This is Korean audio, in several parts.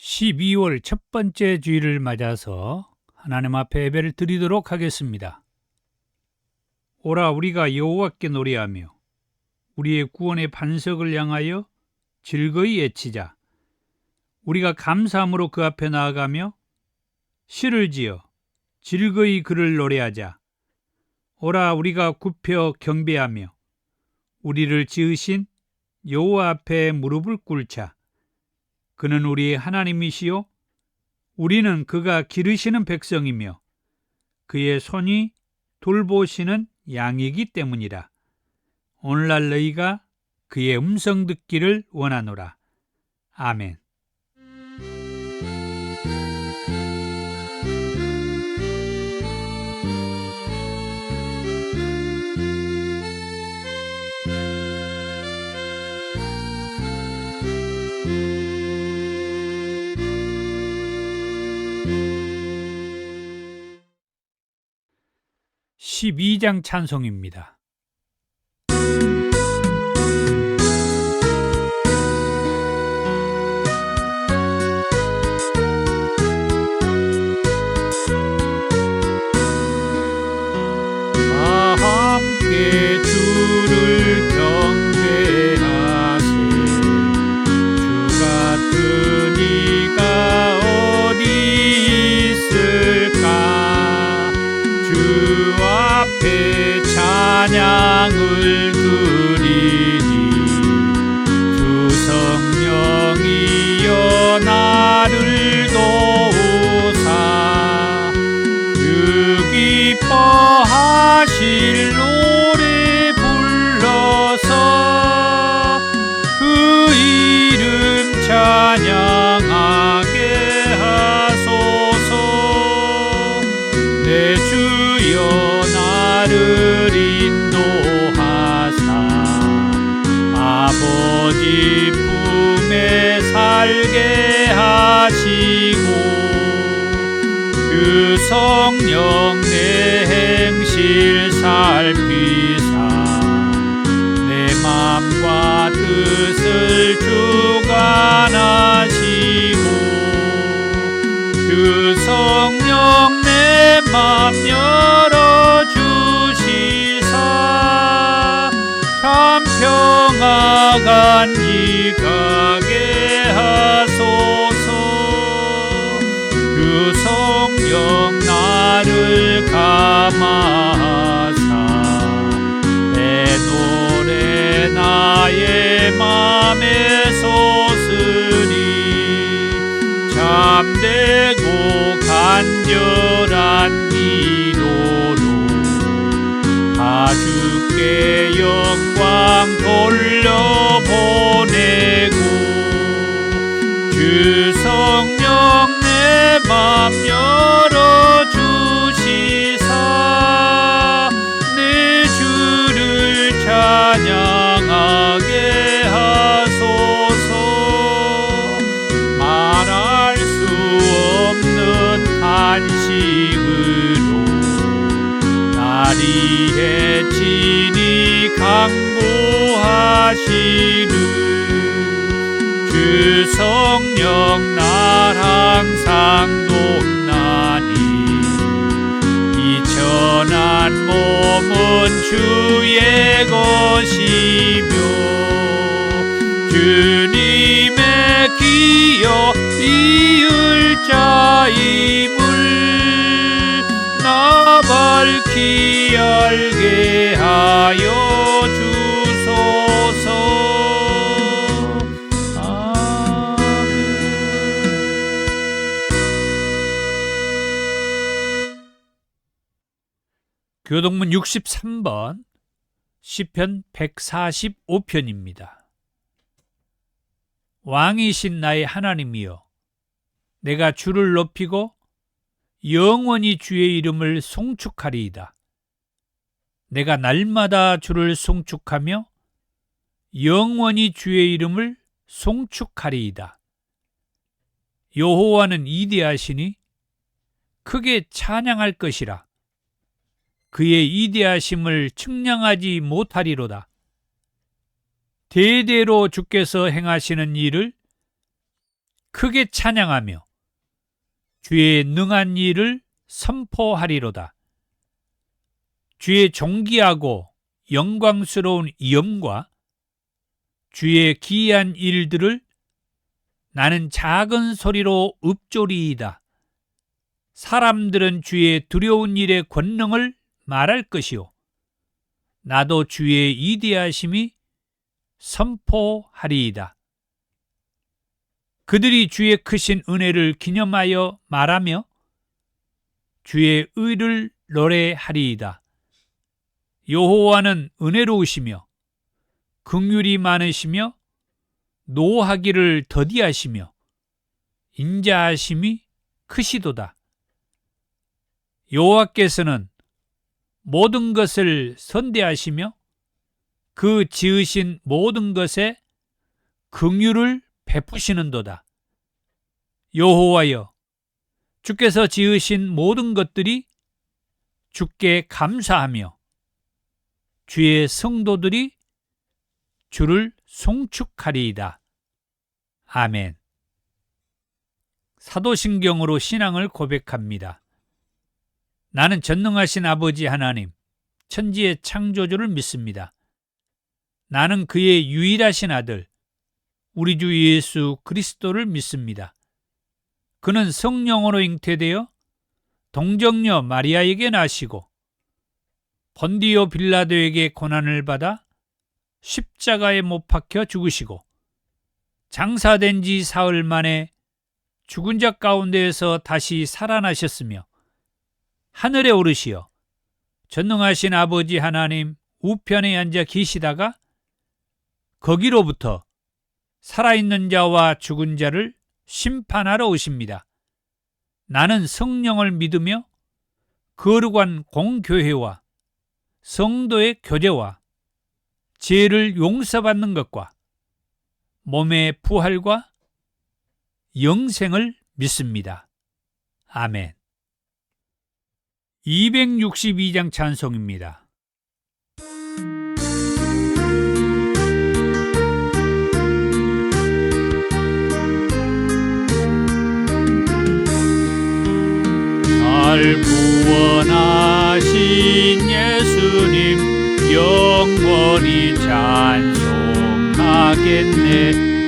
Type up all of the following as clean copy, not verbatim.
12월 첫 번째 주일을 맞아서 하나님 앞에 예배를 드리도록 하겠습니다. 오라 우리가 여호와께 노래하며 우리의 구원의 반석을 향하여 즐거이 외치자. 우리가 감사함으로 그 앞에 나아가며 시를 지어 즐거이 그를 노래하자. 오라 우리가 굽혀 경배하며 우리를 지으신 여호와 앞에 무릎을 꿇자. 그는 우리의 하나님이시요 우리는 그가 기르시는 백성이며 그의 손이 돌보시는 양이기 때문이라. 오늘날 너희가 그의 음성 듣기를 원하노라. 아멘. (12장) 찬송입니다. 다 함께 주를 경배하세. 주 같은 이가 어디 있을까. 주 앞에 찬양을 드리니 주 성령이여 나를 도우사. 주 기뻐하실 노래 불러서 그 이름 찬양하게 하소서. 내 주여 나를 인도하사 아버지 품에 살게 하시고 주 성령 내 행실 살피사 내 맘과 뜻을 주관하시고 주 성령 내 맘 열어주시사 참 평화 간직하게 하소서. 주 성령 나를 감화하사 내 노래 나의 맘에 솟으니 참되고 간절한 기도로 다 주께 영광 돌려보내고 주 성령 내 맘 열어주시사 내 주를 찬양하게 하소서. 말할 수 없는 안식으로 나리 해치니 강구하시는 주 성령 날 항상 돕나니 이 천한 몸은 주의 것이며 주님의 기여 이을 자임을 나 밝히 알게 하여 주소서. 교동문 63번 시편 145편입니다. 왕이신 나의 하나님이여 내가 주를 높이고 영원히 주의 이름을 송축하리이다. 내가 날마다 주를 송축하며 영원히 주의 이름을 송축하리이다. 여호와는 이대하시니 크게 찬양할 것이라. 그의 이대하심을 측량하지 못하리로다. 대대로 주께서 행하시는 일을 크게 찬양하며 주의 능한 일을 선포하리로다. 주의 존귀하고 영광스러운 이엄과 주의 기이한 일들을 나는 작은 소리로 읊조리이다. 사람들은 주의 두려운 일의 권능을 말할 것이요 나도 주의 위대하심이 선포하리이다. 그들이 주의 크신 은혜를 기념하여 말하며 주의 의를 노래하리이다. 여호와는 은혜로우시며 긍휼이 많으시며 노하기를 더디하시며 인자하심이 크시도다. 여호와께서는 모든 것을 선대하시며 그 지으신 모든 것에 긍휼을 베푸시는도다. 여호와여, 주께서 지으신 모든 것들이 주께 감사하며 주의 성도들이 주를 송축하리이다. 아멘. 사도신경으로 신앙을 고백합니다. 나는 전능하신 아버지 하나님, 천지의 창조주를 믿습니다. 나는 그의 유일하신 아들, 우리 주 예수 그리스도를 믿습니다. 그는 성령으로 잉태되어 동정녀 마리아에게 나시고 본디오 빌라도에게 고난을 받아 십자가에 못 박혀 죽으시고 장사된 지 사흘 만에 죽은 자 가운데에서 다시 살아나셨으며 하늘에 오르시어 전능하신 아버지 하나님 우편에 앉아 계시다가 거기로부터 살아있는 자와 죽은 자를 심판하러 오십니다. 나는 성령을 믿으며 거룩한 공교회와 성도의 교제와 죄를 용서받는 것과 몸의 부활과 영생을 믿습니다. 아멘. 262장 찬송입니다. 날 구원하신 예수님 영원히 찬송하겠네.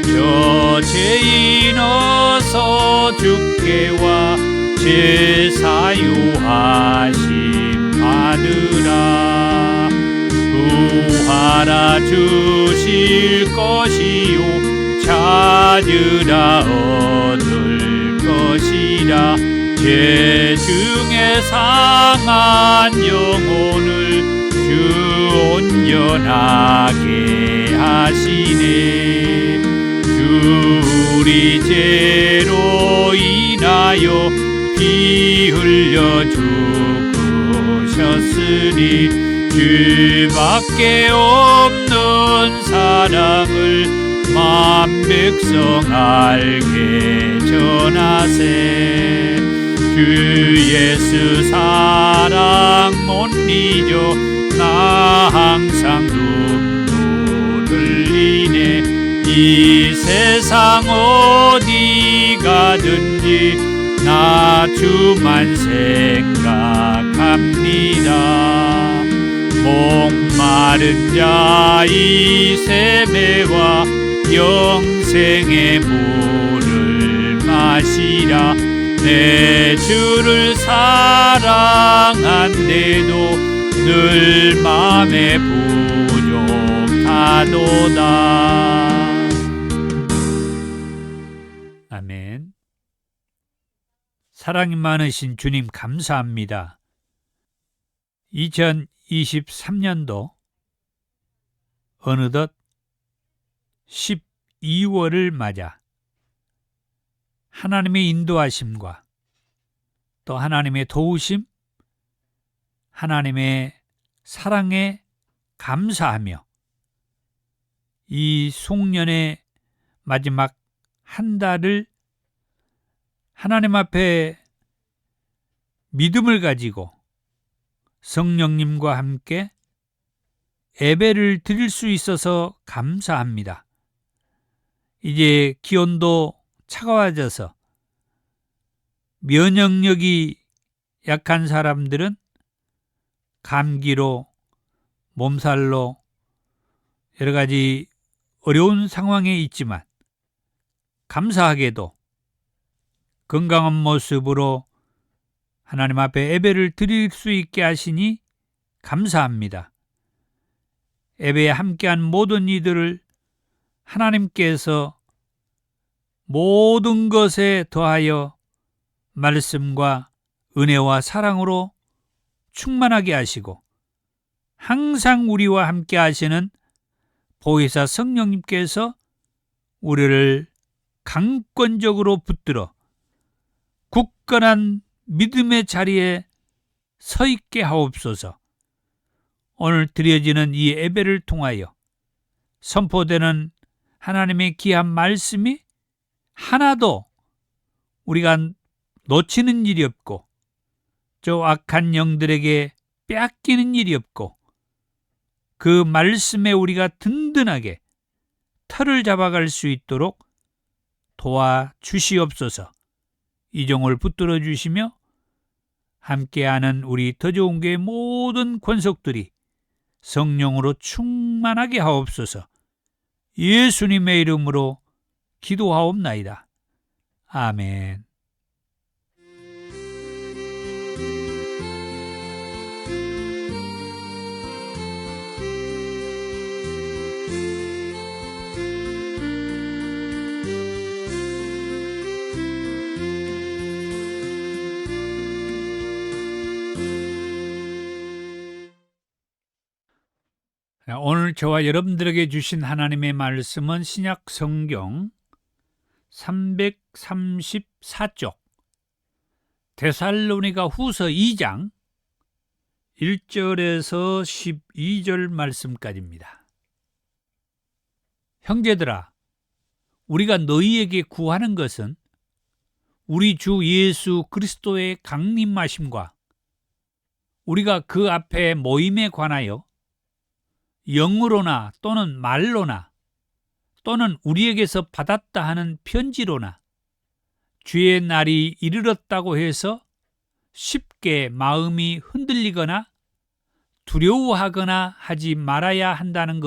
저 죄인 어서 주께 와 제사유하심 받으라. 구하라 주실 것이요 찾으라 얻을 것이라. 죄 중에 상한 영혼을 주 온전하게 하시네. 주 우리 죄로 인하여 피 흘려 죽으셨으니 주밖에 없는 사랑을 만 백성 알게 전하세. 주 예수 사랑 못 잊어 나 항상 눈물 흘리네. 이 세상 어디 가든지 나 주만 생각합니다. 목마른 자 이 세매와 영생의 물을 마시라. 내 주를 사랑한데도 늘 맘에 부족하도다. 아멘. 사랑이 많으신 주님 감사합니다. 2023년도 어느덧 12월을 맞아 하나님의 인도하심과 또 하나님의 도우심, 하나님의 사랑에 감사하며 이 송년의 마지막 한 달을 하나님 앞에 믿음을 가지고 성령님과 함께 예배를 드릴 수 있어서 감사합니다. 이제 기온도 차가워져서 면역력이 약한 사람들은 감기로, 몸살로 여러 가지 어려운 상황에 있지만 감사하게도 건강한 모습으로 하나님 앞에 예배를 드릴 수 있게 하시니 감사합니다. 예배에 함께한 모든 이들을 하나님께서 모든 것에 더하여 말씀과 은혜와 사랑으로 충만하게 하시고 항상 우리와 함께 하시는 보혜사 성령님께서 우리를 강권적으로 붙들어 굳건한 믿음의 자리에 서 있게 하옵소서. 오늘 드려지는 이 예배를 통하여 선포되는 하나님의 귀한 말씀이 하나도 우리가 놓치는 일이 없고 저 악한 영들에게 빼앗기는 일이 없고 그 말씀에 우리가 든든하게 털을 잡아갈 수 있도록 도와주시옵소서. 이 종을 붙들어 주시며 함께하는 우리 더 좋은 교회 모든 권속들이 성령으로 충만하게 하옵소서. 예수님의 이름으로 기도하옵나이다. 아멘. 오늘 저와 여러분들에게 주신 하나님의 말씀은 신약 성경 334쪽 데살로니가 후서 2장 1절에서 12절 말씀까지입니다. 형제들아, 우리가 너희에게 구하는 것은 우리 주 예수 그리스도의 강림하심과 우리가 그 앞에 모임에 관하여 영으로나 또는 말로나 또는 우리에게서 받았다 하는 편지로나 주의 날이 이르렀다고 해서 쉽게 마음이 흔들리거나 두려워하거나 하지 말아야 한다는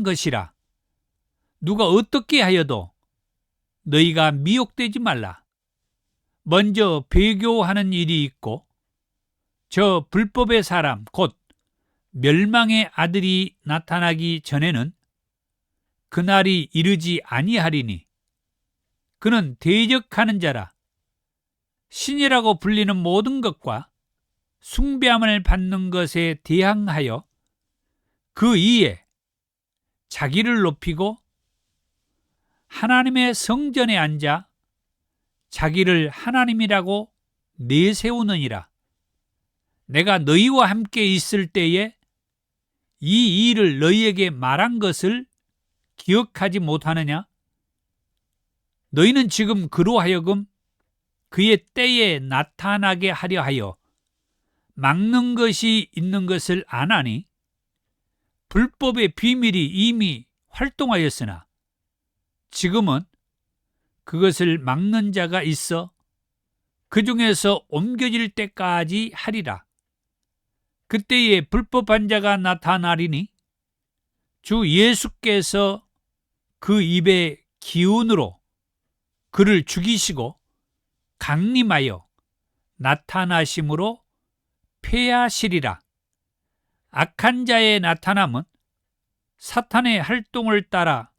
것이라. 누가 어떻게 하여도 너희가 미혹되지 말라. 먼저 배교하는 일이 있고 저 불법의 사람 곧 멸망의 아들이 나타나기 전에는 그날이 이르지 아니하리니 그는 대적하는 자라. 신이라고 불리는 모든 것과 숭배함을 받는 것에 대항하여 그 이에 자기를 높이고 하나님의 성전에 앉아 자기를 하나님이라고 내세우느니라. 내가 너희와 함께 있을 때에 이 일을 너희에게 말한 것을 기억하지 못하느냐? 너희는 지금 그로 하여금 그의 때에 나타나게 하려 하여 막는 것이 있는 것을 아나니 불법의 비밀이 이미 활동하였으나 지금은 그것을 막는 자가 있어 그 중에서 옮겨질 때까지 하리라. 그때에 불법한 자가 나타나리니 주 예수께서 그 입의 기운으로 그를 죽이시고 강림하여 나타나심으로 패하시리라. 악한 자의 나타남은 사탄의 활동을 따라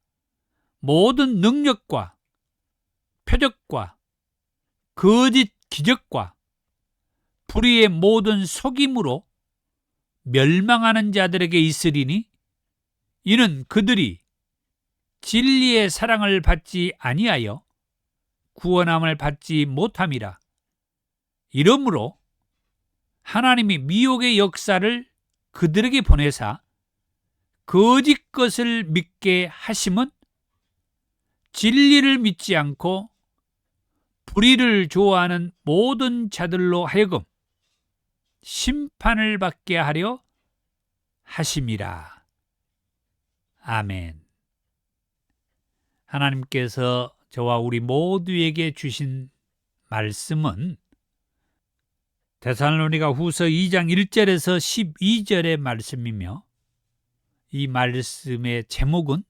모든 능력과 표적과 거짓 기적과 불의의 모든 속임으로 멸망하는 자들에게 있으리니 이는 그들이 진리의 사랑을 받지 아니하여 구원함을 받지 못함이라. 이러므로 하나님이 미혹의 역사를 그들에게 보내사 거짓 것을 믿게 하심은 진리를 믿지 않고 불의를 좋아하는 모든 자들로 하여금 심판을 받게 하려 하심이라. 아멘. 하나님께서 저와 우리 모두에게 주신 말씀은 데살로니가 후서 2장 1절에서 12절의 말씀이며, 이 말씀의 제목은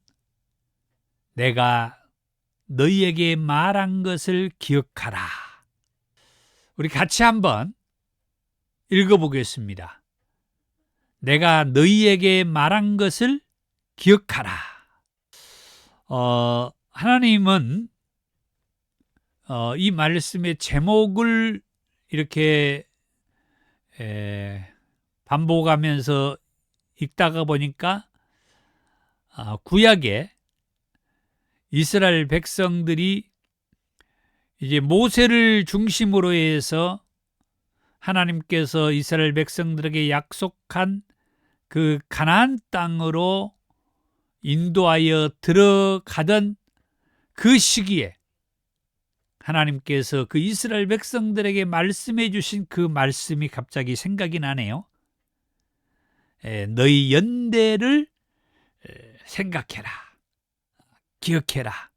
내가 너희에게 말한 것을 기억하라. 우리 같이 한번 읽어보겠습니다. 내가 너희에게 말한 것을 기억하라. 하나님은 이 말씀의 제목을 이렇게 반복하면서 읽다가 보니까 구약에 이스라엘 백성들이 이제 모세를 중심으로 해서 하나님께서 이스라엘 백성들에게 약속한 그 가나안 땅으로 인도하여 들어가던 그 시기에 하나님께서 그 이스라엘 백성들에게 말씀해 주신 그 말씀이 갑자기 생각이 나네요. 너희 연대를 생각해라, 기억해라,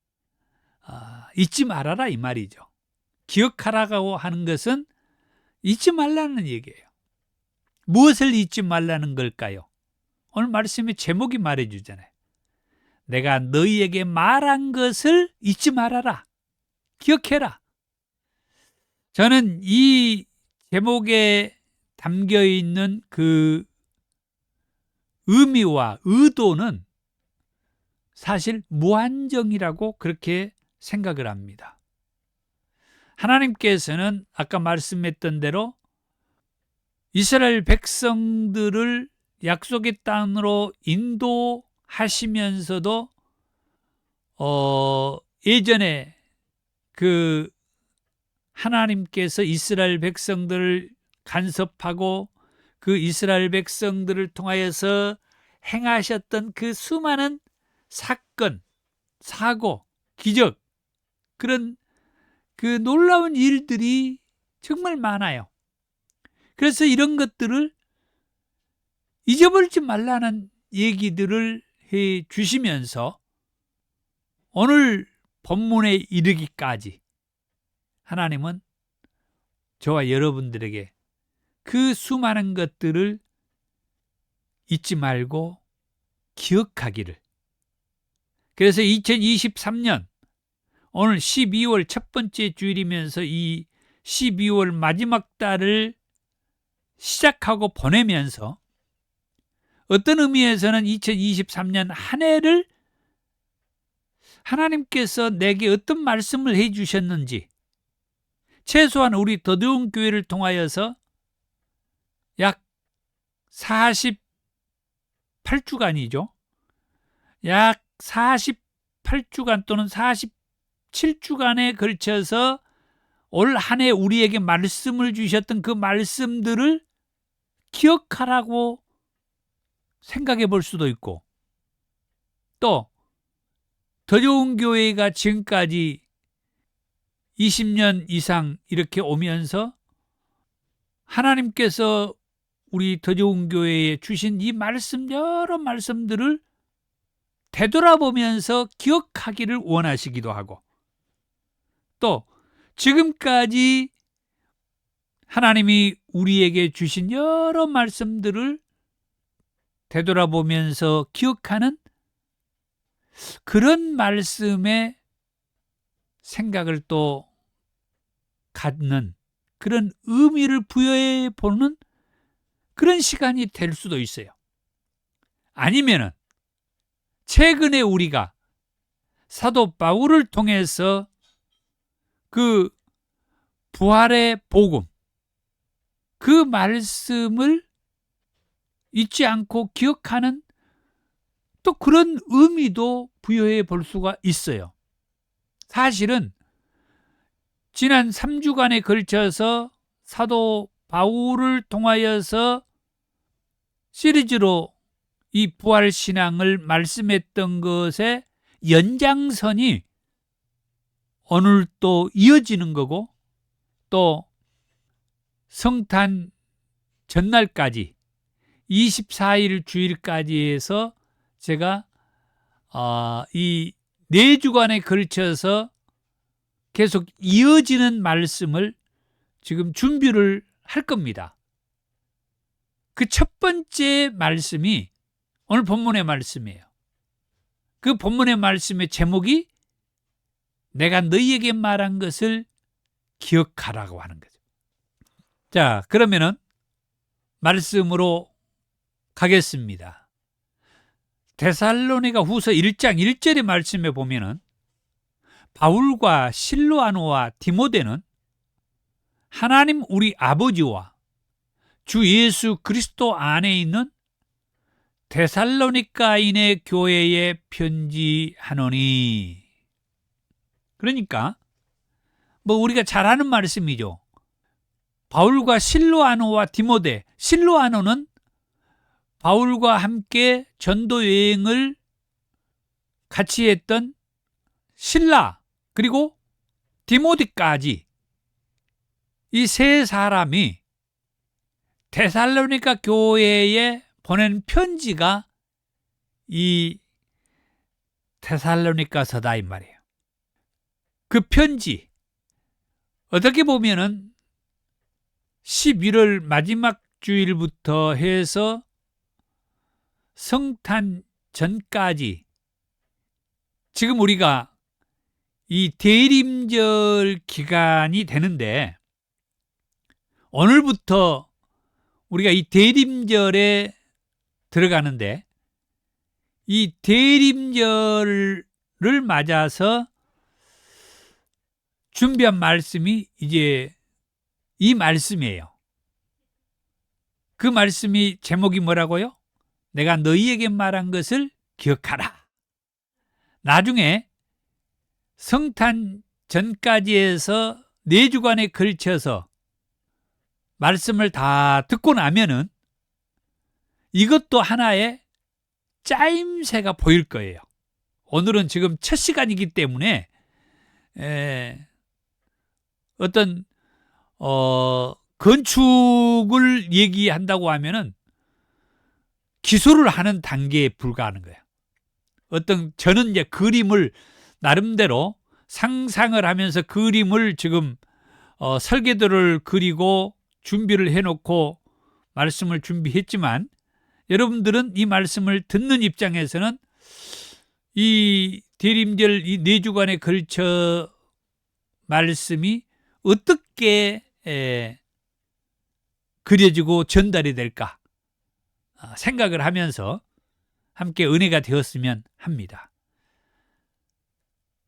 잊지 말아라, 이 말이죠. 기억하라고 하는 것은 잊지 말라는 얘기예요. 무엇을 잊지 말라는 걸까요? 오늘 말씀의 제목이 말해주잖아요. 내가 너희에게 말한 것을 잊지 말아라, 기억해라. 저는 이 제목에 담겨 있는 그 의미와 의도는 사실 무한정이라고 그렇게 생각을 합니다. 하나님께서는 아까 말씀했던 대로 이스라엘 백성들을 약속의 땅으로 인도하시면서도 예전에 그 하나님께서 이스라엘 백성들을 간섭하고 그 이스라엘 백성들을 통하여서 행하셨던 그 수많은 사건, 사고, 기적, 그런 그 놀라운 일들이 정말 많아요. 그래서 이런 것들을 잊어버리지 말라는 얘기들을 해 주시면서 오늘 본문에 이르기까지 하나님은 저와 여러분들에게 그 수많은 것들을 잊지 말고 기억하기를. 그래서 2023년 오늘 12월 첫 번째 주일이면서 이 12월 마지막 달을 시작하고 보내면서 어떤 의미에서는 2023년 한 해를 하나님께서 내게 어떤 말씀을 해 주셨는지, 최소한 우리 더더운 교회를 통하여서 약 48주간이죠. 약 48주간 또는 47주간에 걸쳐서 올 한 해 우리에게 말씀을 주셨던 그 말씀들을 기억하라고 생각해 볼 수도 있고, 또 더 좋은 교회가 지금까지 20년 이상 이렇게 오면서 하나님께서 우리 더 좋은 교회에 주신 이 말씀, 여러 말씀들을 되돌아보면서 기억하기를 원하시기도 하고, 또 지금까지 하나님이 우리에게 주신 여러 말씀들을 되돌아보면서 기억하는 그런 말씀에 생각을 또 갖는, 그런 의미를 부여해 보는 그런 시간이 될 수도 있어요. 아니면은 최근에 우리가 사도 바울을 통해서 그 부활의 복음, 그 말씀을 잊지 않고 기억하는 또 그런 의미도 부여해 볼 수가 있어요. 사실은 지난 3주간에 걸쳐서 사도 바울을 통하여서 시리즈로 이 부활신앙을 말씀했던 것의 연장선이 오늘 또 이어지는 거고, 또 성탄 전날까지 24일 주일까지 해서 제가 이 4주간에 걸쳐서 계속 이어지는 말씀을 지금 준비를 할 겁니다. 그 첫 번째 말씀이 오늘 본문의 말씀이에요. 그 본문의 말씀의 제목이 내가 너희에게 말한 것을 기억하라고 하는 거죠. 자, 그러면은 말씀으로 가겠습니다. 데살로니가 후서 1장 1절의 말씀에 보면은 바울과 실로아노와 디모데는 하나님 우리 아버지와 주 예수 그리스도 안에 있는 데살로니가인의 교회에 편지하노니. 그러니까 뭐 우리가 잘 아는 말씀이죠. 바울과 실로아노와 디모데. 실로아노는 바울과 함께 전도 여행을 같이 했던 실라, 그리고 디모데까지 이 세 사람이 데살로니가 교회에 보낸 편지가 이 데살로니가서다 이 말이에요. 그 편지 어떻게 보면은 11월 마지막 주일부터 해서 성탄 전까지 지금 우리가 이 대림절 기간이 되는데 오늘부터 우리가 이 대림절에 들어가는데 이 대림절을 맞아서 준비한 말씀이 이제 이 말씀이에요. 그 말씀이 제목이 뭐라고요? 내가 너희에게 말한 것을 기억하라. 나중에 성탄 전까지 해서 4주간에 걸쳐서 말씀을 다 듣고 나면은 이것도 하나의 짜임새가 보일 거예요. 오늘은 지금 첫 시간이기 때문에 어떤 건축을 얘기한다고 하면은 기술을 하는 단계에 불과하는 거예요. 저는 이제 그림을 나름대로 상상을 하면서 그림을 지금 설계도를 그리고 준비를 해놓고 말씀을 준비했지만 여러분들은 이 말씀을 듣는 입장에서는 이 대림절 이 4주간에 걸쳐 말씀이 어떻게 그려지고 전달이 될까 생각을 하면서 함께 은혜가 되었으면 합니다.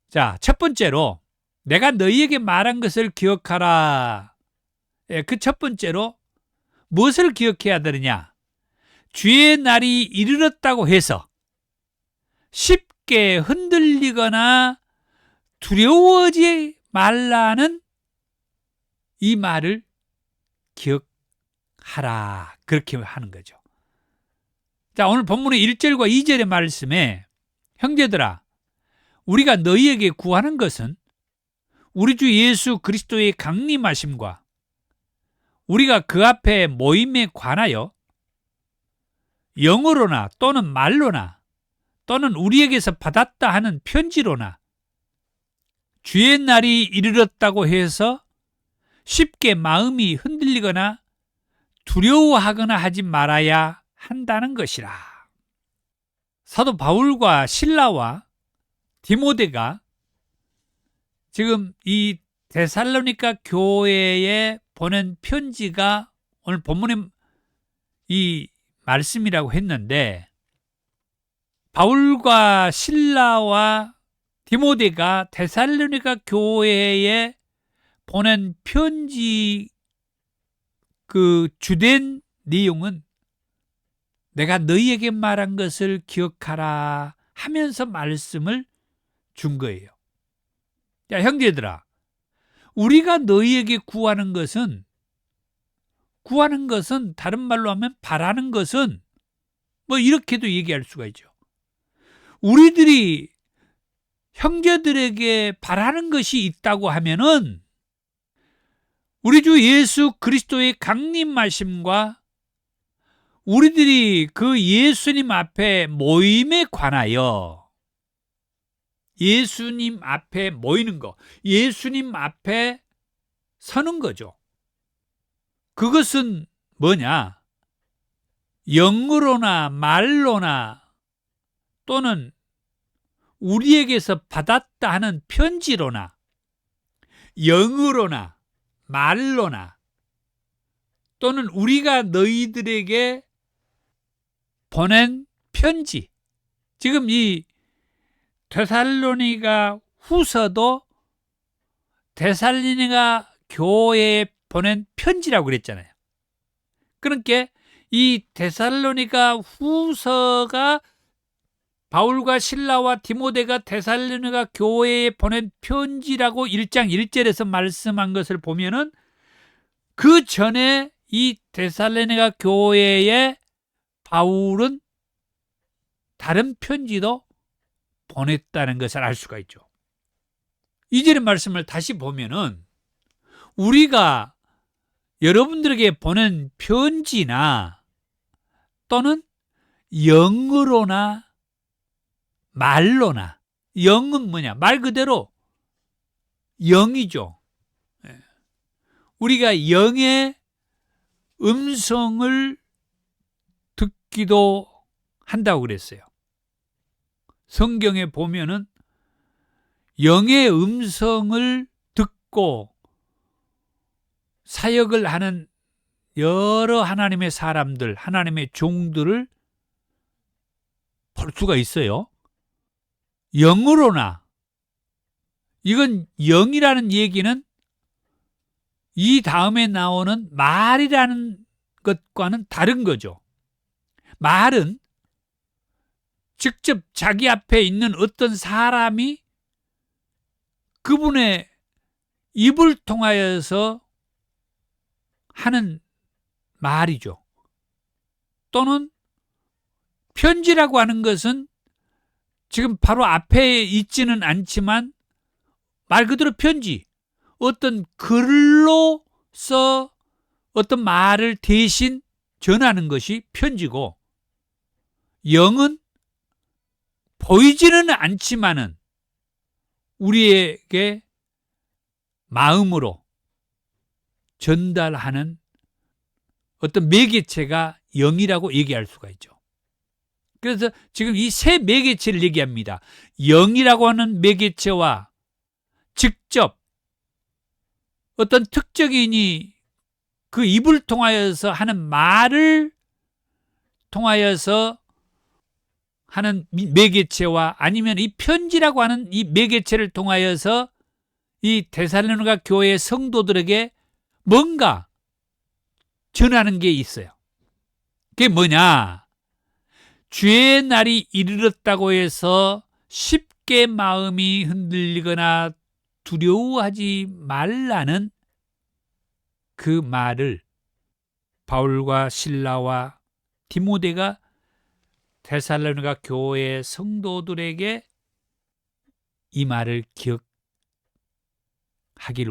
자, 첫 번째로 내가 너희에게 말한 것을 기억하라. 그 첫 번째로 무엇을 기억해야 되느냐? 주의 날이 이르렀다고 해서 쉽게 흔들리거나 두려워하지 말라는 이 말을 기억하라. 그렇게 하는 거죠. 자, 오늘 본문의 1절과 2절의 말씀에 형제들아, 우리가 너희에게 구하는 것은 우리 주 예수 그리스도의 강림하심과 우리가 그 앞에 모임에 관하여 영어로나 또는 말로나 또는 우리에게서 받았다 하는 편지로나 주의 날이 이르렀다고 해서 쉽게 마음이 흔들리거나 두려워하거나 하지 말아야 한다는 것이라. 사도 바울과 실라와 디모데가 지금 이 데살로니가 교회에 보낸 편지가 오늘 본문의 이 말씀이라고 했는데 바울과 실라와 디모데가 데살로니가 교회에 보낸 편지 그 주된 내용은 내가 너희에게 말한 것을 기억하라 하면서 말씀을 준 거예요. 야, 형제들아, 우리가 너희에게 구하는 것은 다른 말로 하면 바라는 것은 뭐 이렇게도 얘기할 수가 있죠. 우리들이 형제들에게 바라는 것이 있다고 하면은 우리 주 예수 그리스도의 강림하심과 우리들이 그 예수님 앞에 모임에 관하여 예수님 앞에 모이는 거, 예수님 앞에 서는 거죠. 그것은 뭐냐? 영으로나 말로나 또는 우리에게서 받았다 하는 편지로나 영으로나 말로나 또는 우리가 너희들에게 보낸 편지. 지금 이 데살로니가 후서도 데살로니가 교회에 보낸 편지라고 그랬잖아요. 그러니까 이 데살로니가 후서가 바울과 실라와 디모데가 데살로니가 교회에 보낸 편지라고 1장 1절에서 말씀한 것을 보면은 그 전에 이 데살로니가 교회에 바울은 다른 편지도 보냈다는 것을 알 수가 있죠. 이절의 말씀을 다시 보면은 우리가 여러분들에게 보낸 편지나 또는 영으로나 말로나, 영은 뭐냐? 말 그대로 영이죠. 우리가 영의 음성을 듣기도 한다고 그랬어요. 성경에 보면은 영의 음성을 듣고 사역을 하는 여러 하나님의 사람들, 하나님의 종들을 볼 수가 있어요. 영으로나, 이건 영이라는 얘기는 이 다음에 나오는 말이라는 것과는 다른 거죠. 말은 직접 자기 앞에 있는 어떤 사람이 그분의 입을 통하여서 하는 말이죠. 또는 편지라고 하는 것은 지금 바로 앞에 있지는 않지만 말 그대로 편지, 어떤 글로서 어떤 말을 대신 전하는 것이 편지고, 영은 보이지는 않지만은 우리에게 마음으로 전달하는 어떤 매개체가 영이라고 얘기할 수가 있죠. 그래서 지금 이 세 매개체를 얘기합니다. 영이라고 하는 매개체와 직접 어떤 특정인이 그 입을 통하여서 하는 말을 통하여서 하는 매개체와 아니면 이 편지라고 하는 이 매개체를 통하여서 이 데살로니가 교회의 성도들에게 뭔가 전하는 게 있어요. 그게 뭐냐? 주의 날이 이르렀다고 해서 쉽게 마음이 흔들리거나 두려워하지 말라는 그 말을 바울과 실라와 디모데가 데살로니가 교회의 성도들에게 이 말을 기억하길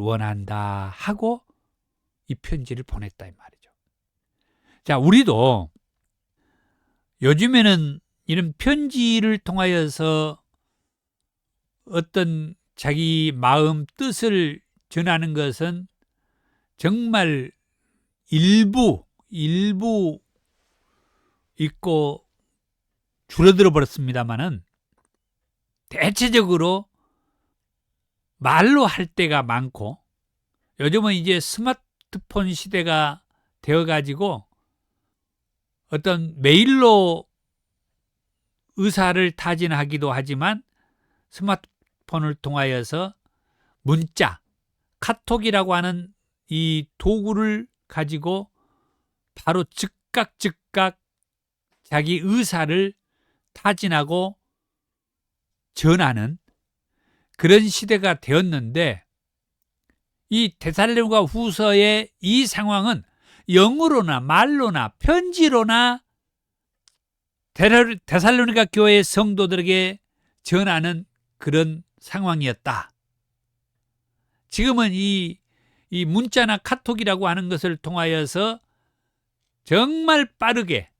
원한다 하고 이 편지를 보냈다 이 말이죠. 자, 우리도 요즘에는 이런 편지를 통하여서 어떤 자기 마음 뜻을 전하는 것은 정말 일부 있고 줄어들어 버렸습니다만은 대체적으로 말로 할 때가 많고, 요즘은 이제 스마트폰 시대가 되어가지고 어떤 메일로 의사를 타진하기도 하지만 스마트폰을 통하여서 문자, 카톡이라고 하는 이 도구를 가지고 바로 즉각 자기 의사를 타진하고 전하는 그런 시대가 되었는데, 이 데살로니가 후서의 이 상황은 영으로나 말로나 편지로나 데살로니가 교회의 성도들에게 전하는 그런 상황이었다. 지금은 이 문자나 카톡이라고 하는 것을 통하여서 정말 빠르게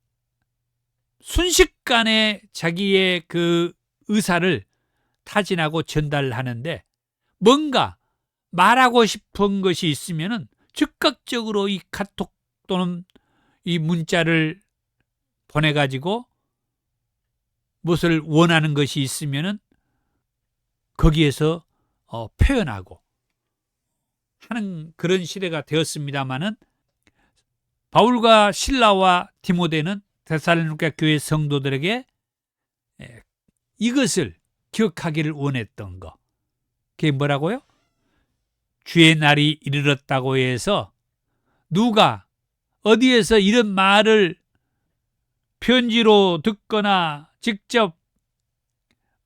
순식간에 자기의 그 의사를 타진하고 전달하는데 뭔가 말하고 싶은 것이 있으면은 즉각적으로 이 카톡 또는 이 문자를 보내가지고 무엇을 원하는 것이 있으면은 거기에서 표현하고 하는 그런 시대가 되었습니다마는 바울과 실라와 디모데는 데살로니가 교회 성도들에게 이것을 기억하기를 원했던 거. 그게 뭐라고요? 주의 날이 이르렀다고 해서 누가 어디에서 이런 말을 편지로 듣거나 직접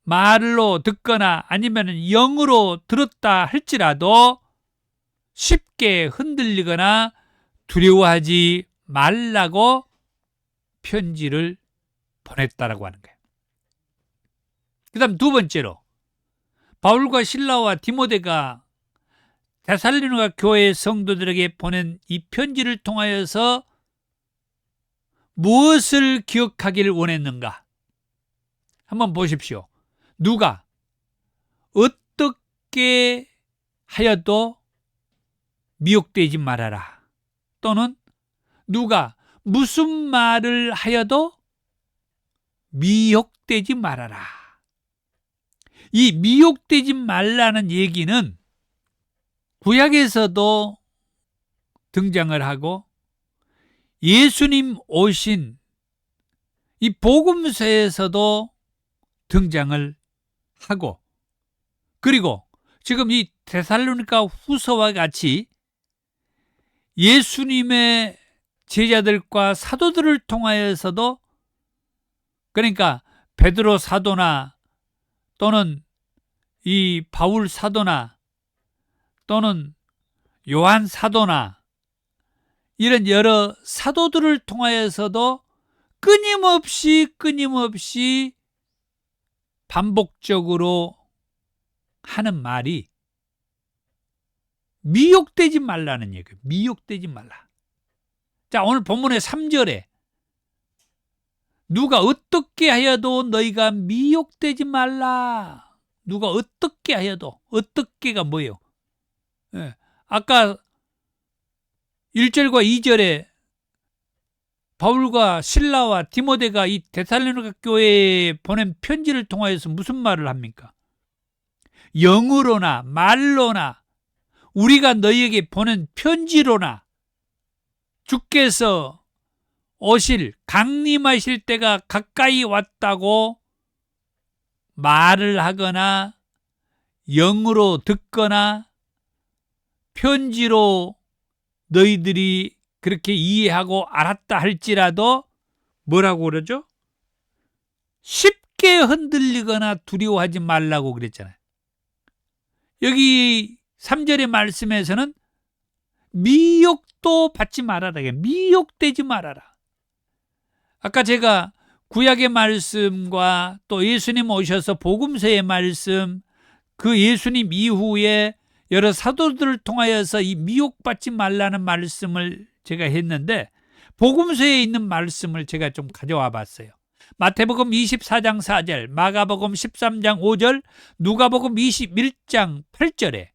말로 듣거나 아니면 영으로 들었다 할지라도 쉽게 흔들리거나 두려워하지 말라고 편지를 보냈다라고 하는 거예요. 그 다음 두 번째로 바울과 실라와 디모데가 데살로니가 교회 성도들에게 보낸 이 편지를 통하여서 무엇을 기억하기를 원했는가? 한번 보십시오. 누가 어떻게 하여도 미혹되지 말아라. 또는 누가 무슨 말을 하여도 미혹되지 말아라. 이 미혹되지 말라는 얘기는 구약에서도 등장을 하고 예수님 오신 이 복음서에서도 등장을 하고 그리고 지금 이 데살로니가 후서와 같이 예수님의 제자들과 사도들을 통하여서도 그러니까 베드로 사도나 또는 이 바울 사도나 또는 요한 사도나 이런 여러 사도들을 통하여서도 끊임없이 반복적으로 하는 말이 미혹되지 말라는 얘기예요. 미혹되지 말라. 자, 오늘 본문의 3절에 누가 어떻게 하여도 너희가 미혹되지 말라. 누가 어떻게 하여도 어떻게가 뭐예요? 예, 아까 1절과 2절에 바울과 실라와 디모데가 이 데살로니가 교회에 보낸 편지를 통하여서 무슨 말을 합니까? 영으로나 말로나 우리가 너희에게 보낸 편지로나 주께서 강림하실 때가 가까이 왔다고 말을 하거나 영으로 듣거나 편지로 너희들이 그렇게 이해하고 알았다 할지라도 뭐라고 그러죠? 쉽게 흔들리거나 두려워하지 말라고 그랬잖아요. 여기 3절의 말씀에서는 미혹도 받지 말아라. 미혹되지 말아라. 아까 제가 구약의 말씀과 또 예수님 오셔서 복음서의 말씀, 그 예수님 이후에 여러 사도들을 통하여서 이 미혹받지 말라는 말씀을 제가 했는데 복음서에 있는 말씀을 제가 좀 가져와 봤어요. 마태복음 24장 4절, 마가복음 13장 5절, 누가복음 21장 8절에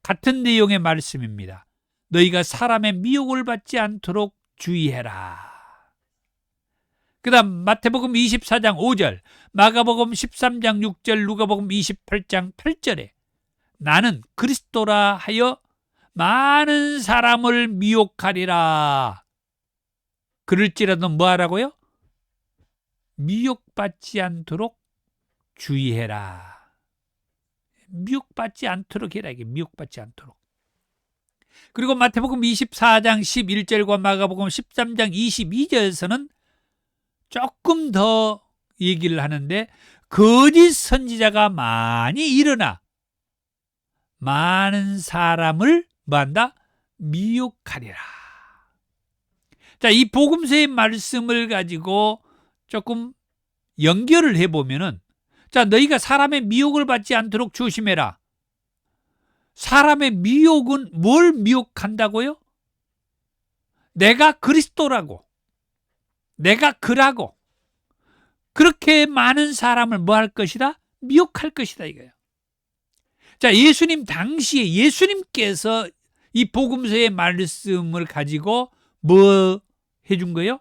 같은 내용의 말씀입니다. 너희가 사람의 미혹을 받지 않도록 주의해라. 그 다음 마태복음 24장 5절, 마가복음 13장 6절, 누가복음 28장 8절에 나는 그리스도라 하여 많은 사람을 미혹하리라. 그럴지라도 뭐 하라고요? 미혹받지 않도록 주의해라. 미혹받지 않도록 해라. 이게 미혹받지 않도록. 그리고 마태복음 24장 11절과 마가복음 13장 22절에서는 조금 더 얘기를 하는데 거짓 선지자가 많이 일어나 많은 사람을 뭐한다? 미혹하리라. 자, 이 복음서의 말씀을 가지고 조금 연결을 해보면은 자, 너희가 사람의 미혹을 받지 않도록 조심해라. 사람의 미혹은 뭘 미혹한다고요? 내가 그리스도라고, 내가 그라고 그렇게 많은 사람을 뭐 할 것이다? 미혹할 것이다 이거예요. 자, 예수님 당시에 예수님께서 이 복음서의 말씀을 가지고 뭐 해준 거예요?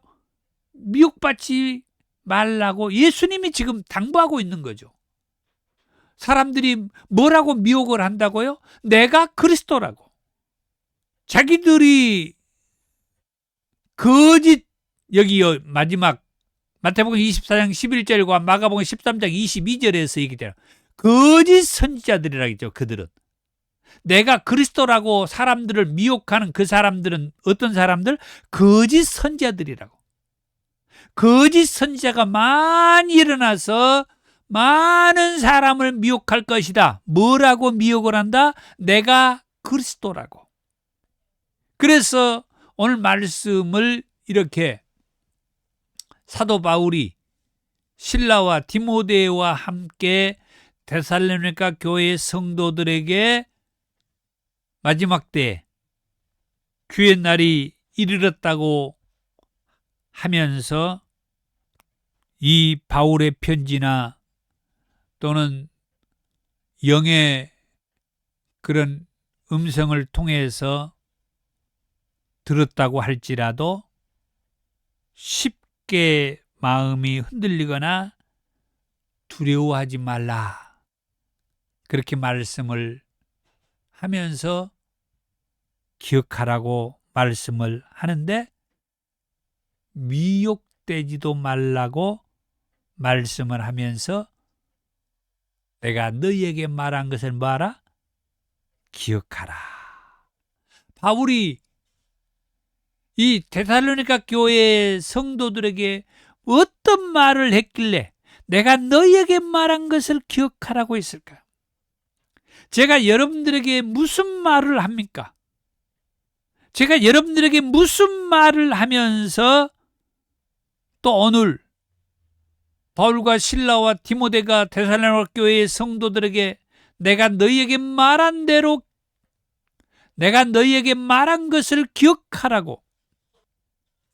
미혹받지 말라고 예수님이 지금 당부하고 있는 거죠. 사람들이 뭐라고 미혹을 한다고요? 내가 그리스도라고. 자기들이 거짓, 여기 마지막 마태복음 24장 11절과 마가복음 13장 22절에서 얘기돼요. 거짓 선지자들이라고 했죠. 그들은. 내가 그리스도라고 사람들을 미혹하는 그 사람들은 어떤 사람들? 거짓 선지자들이라고. 거짓 선지자가 많이 일어나서 많은 사람을 미혹할 것이다. 뭐라고 미혹을 한다? 내가 그리스도라고. 그래서 오늘 말씀을 이렇게 사도 바울이 실라와 디모데와 함께 데살로니가 교회 성도들에게 마지막 때 주의 날이 이르렀다고 하면서 이 바울의 편지나 또는 영의 그런 음성을 통해서 들었다고 할지라도 쉽게 마음이 흔들리거나 두려워하지 말라. 그렇게 말씀을 하면서 기억하라고 말씀을 하는데 미혹되지도 말라고 말씀을 하면서 내가 너희에게 말한 것을 뭐하라? 기억하라. 바울이 이 데살로니가 교회 성도들에게 어떤 말을 했길래 내가 너희에게 말한 것을 기억하라고 했을까? 제가 여러분들에게 무슨 말을 합니까? 제가 여러분들에게 무슨 말을 하면서 또 오늘 바울과 실라와 디모데가 데살로니가 교회의 성도들에게 내가 너희에게 말한 대로 내가 너희에게 말한 것을 기억하라고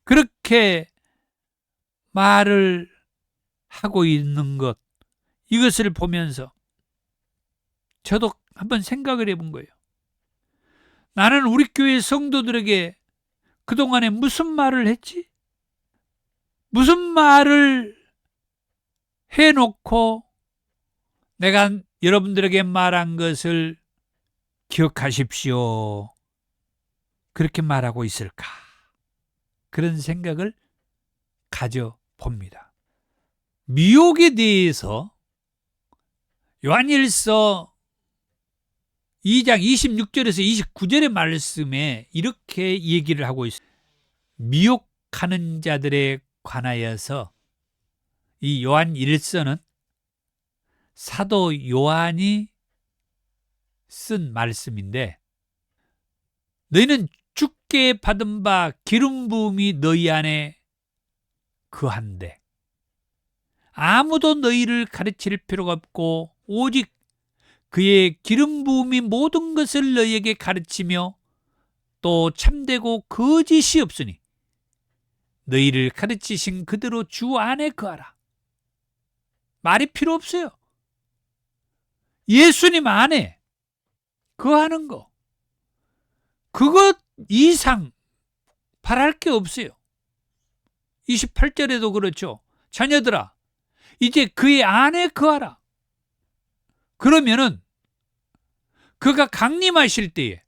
그렇게 말을 하고 있는 것, 이것을 보면서 저도 한번 생각을 해본 거예요. 나는 우리 교회 성도들에게 그동안에 무슨 말을 했지? 무슨 말을 해놓고 내가 여러분들에게 말한 것을 기억하십시오. 그렇게 말하고 있을까? 그런 생각을 가져봅니다. 미혹에 대해서 요한일서 2장 26절에서 29절의 말씀에 이렇게 얘기를 하고 있어요. 미혹하는 자들에 관하여서 이 요한일서는 사도 요한이 쓴 말씀인데 너희는 주께 받은 바 기름 부음이 너희 안에 거한데 아무도 너희를 가르칠 필요가 없고 오직 그의 기름 부음이 모든 것을 너희에게 가르치며 또 참되고 거짓이 없으니 너희를 가르치신 그대로 주 안에 거하라. 말이 필요 없어요. 예수님 안에 거하는 거. 그것 이상 바랄 게 없어요. 28절에도 그렇죠. 자녀들아, 이제 그의 안에 거하라. 그러면은 그가 강림하실 때에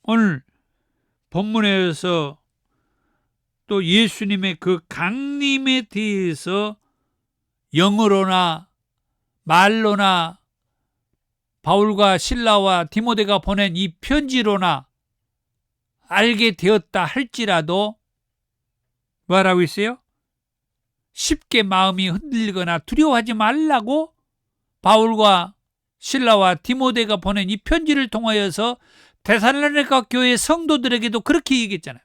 오늘 본문에서 또 예수님의 그 강림에 대해서 영어로나 말로나 바울과 실라와 디모데가 보낸 이 편지로나 알게 되었다 할지라도 뭐라고 있어요? 쉽게 마음이 흔들리거나 두려워하지 말라고 바울과 실라와 디모데가 보낸 이 편지를 통하여서 데살로니가 교회 성도들에게도 그렇게 얘기했잖아요.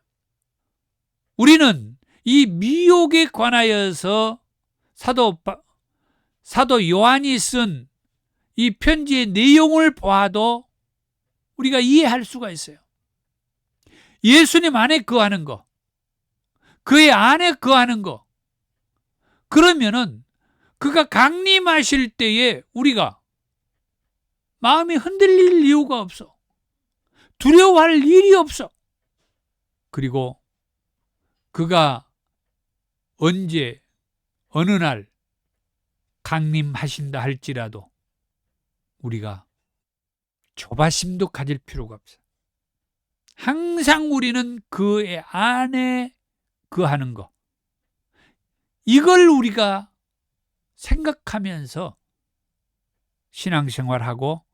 우리는 이 미혹에 관하여서 사도 요한이 쓴 이 편지의 내용을 보아도 우리가 이해할 수가 있어요. 예수님 안에 거하는 거, 그의 안에 거하는 거, 그러면은 그가 강림하실 때에 우리가 마음이 흔들릴 이유가 없어. 두려워할 일이 없어. 그리고 그가 언제 어느 날 강림하신다 할지라도 우리가 조바심도 가질 필요가 없어. 항상 우리는 그의 안에 거하는 거, 이걸 우리가 생각하면서 신앙생활하고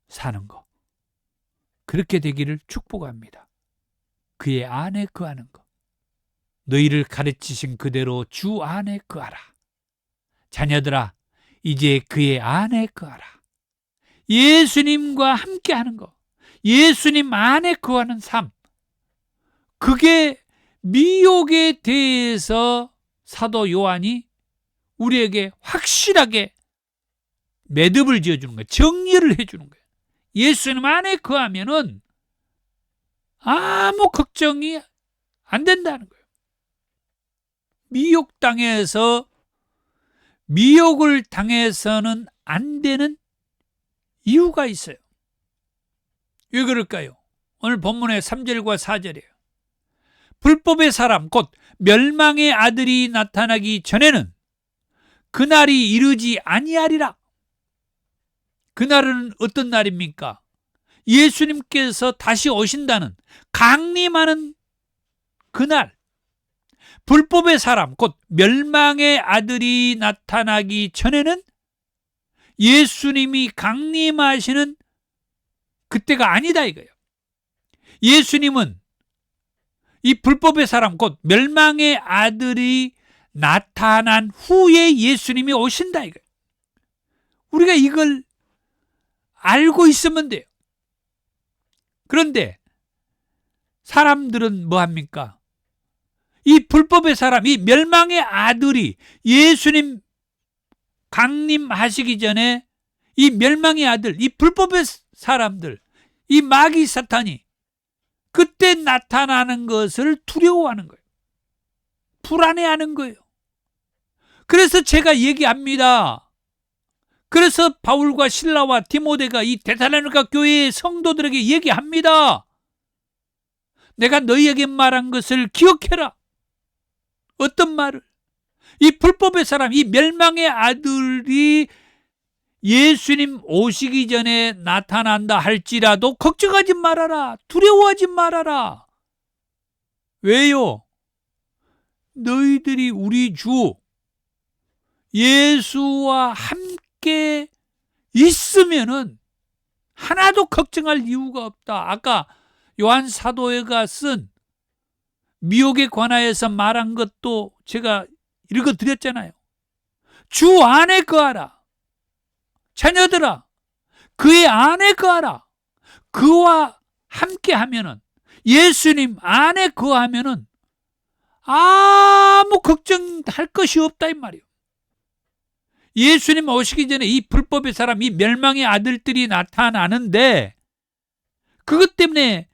사는 거, 그렇게 되기를 축복합니다. 그의 안에 거하는 거. 너희를 가르치신 그대로 주 안에 거하라. 자녀들아, 이제 그의 안에 거하라. 예수님과 함께하는 거, 예수님 안에 거하는 삶, 그게 미혹에 대해서 사도 요한이 우리에게 확실하게 매듭을 지어주는 거예요. 정리를 해주는 거예요. 예수님 안에 거하면은 아무 걱정이 안 된다는 거예요. 미혹을 당해서는 안 되는 이유가 있어요. 왜 그럴까요? 오늘 본문의 3절과 4절이에요. 불법의 사람 곧 멸망의 아들이 나타나기 전에는 그날이 이르지 아니하리라. 그날은 어떤 날입니까? 예수님께서 다시 오신다는, 강림하는 그날. 불법의 사람 곧 멸망의 아들이 나타나기 전에는 예수님이 강림하시는 그때가 아니다 이거예요. 예수님은 이 불법의 사람 곧 멸망의 아들이 나타난 후에 예수님이 오신다 이거예요. 우리가 이걸 알고 있으면 돼요. 그런데 사람들은 뭐 합니까? 이 불법의 사람, 이 멸망의 아들이 예수님 강림하시기 전에 이 멸망의 아들, 이 불법의 사람들, 이 마귀 사탄이 그때 나타나는 것을 두려워하는 거예요. 불안해하는 거예요. 그래서 제가 얘기합니다. 그래서 바울과 실라와 디모데가 이 데살로니가 교회의 성도들에게 얘기합니다. 내가 너희에게 말한 것을 기억해라. 어떤 말을? 이 불법의 사람, 이 멸망의 아들이 예수님 오시기 전에 나타난다 할지라도 걱정하지 말아라. 두려워하지 말아라. 왜요? 너희들이 우리 주 예수와 함께 있으면은 하나도 걱정할 이유가 없다. 아까 요한 사도가 쓴 미혹에 관하여서 말한 것도 제가 읽어드렸잖아요. 주 안에 거하라. 자녀들아, 그의 안에 거하라. 그와 함께 하면은, 예수님 안에 거하면은 아무 걱정할 것이 없다 이 말이에요. 예수님 오시기 전에 이 불법의 사람, 이 멸망의 아들들이 나타나는데 그것 때문에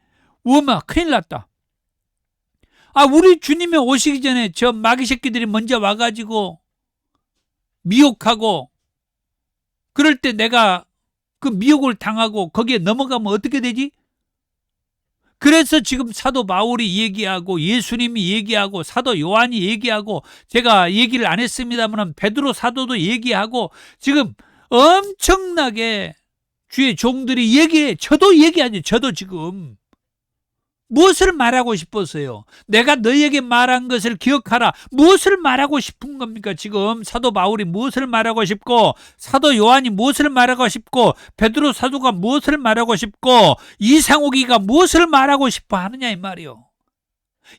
큰일 났다. 우리 주님이 오시기 전에 저 마귀 새끼들이 먼저 와가지고 미혹하고, 그럴 때 내가 그 미혹을 당하고 거기에 넘어가면 어떻게 되지? 그래서 지금 사도 바울이 얘기하고 예수님이 얘기하고 사도 요한이 얘기하고, 제가 얘기를 안 했습니다만 베드로 사도도 얘기하고, 지금 엄청나게 주의 종들이 얘기해. 저도 얘기하죠. 저도 지금 무엇을 말하고 싶었어요? 내가 너희에게 말한 것을 기억하라. 무엇을 말하고 싶은 겁니까? 지금 사도 바울이 무엇을 말하고 싶고, 사도 요한이 무엇을 말하고 싶고, 베드로 사도가 무엇을 말하고 싶고, 이상옥이가 무엇을 말하고 싶어 하느냐 이 말이요.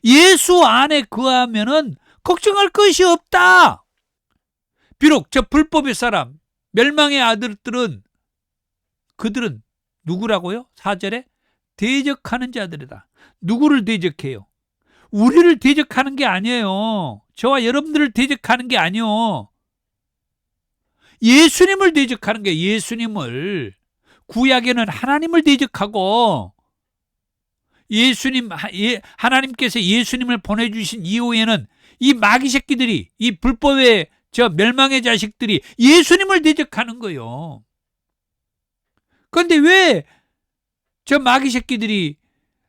예수 안에 거하면은 걱정할 것이 없다. 비록 저 불법의 사람, 멸망의 아들들은, 그들은 누구라고요? 4절에 대적하는 자들이다. 누구를 대적해요? 우리를 대적하는 게 아니에요. 저와 여러분들을 대적하는 게 아니에요. 예수님을 대적하는 게, 예수님을, 구약에는 하나님을 대적하고, 하나님께서 예수님을 보내주신 이후에는 이 마귀 새끼들이, 이 불법의 저 멸망의 자식들이 예수님을 대적하는 거예요. 그런데 왜 저 마귀 새끼들이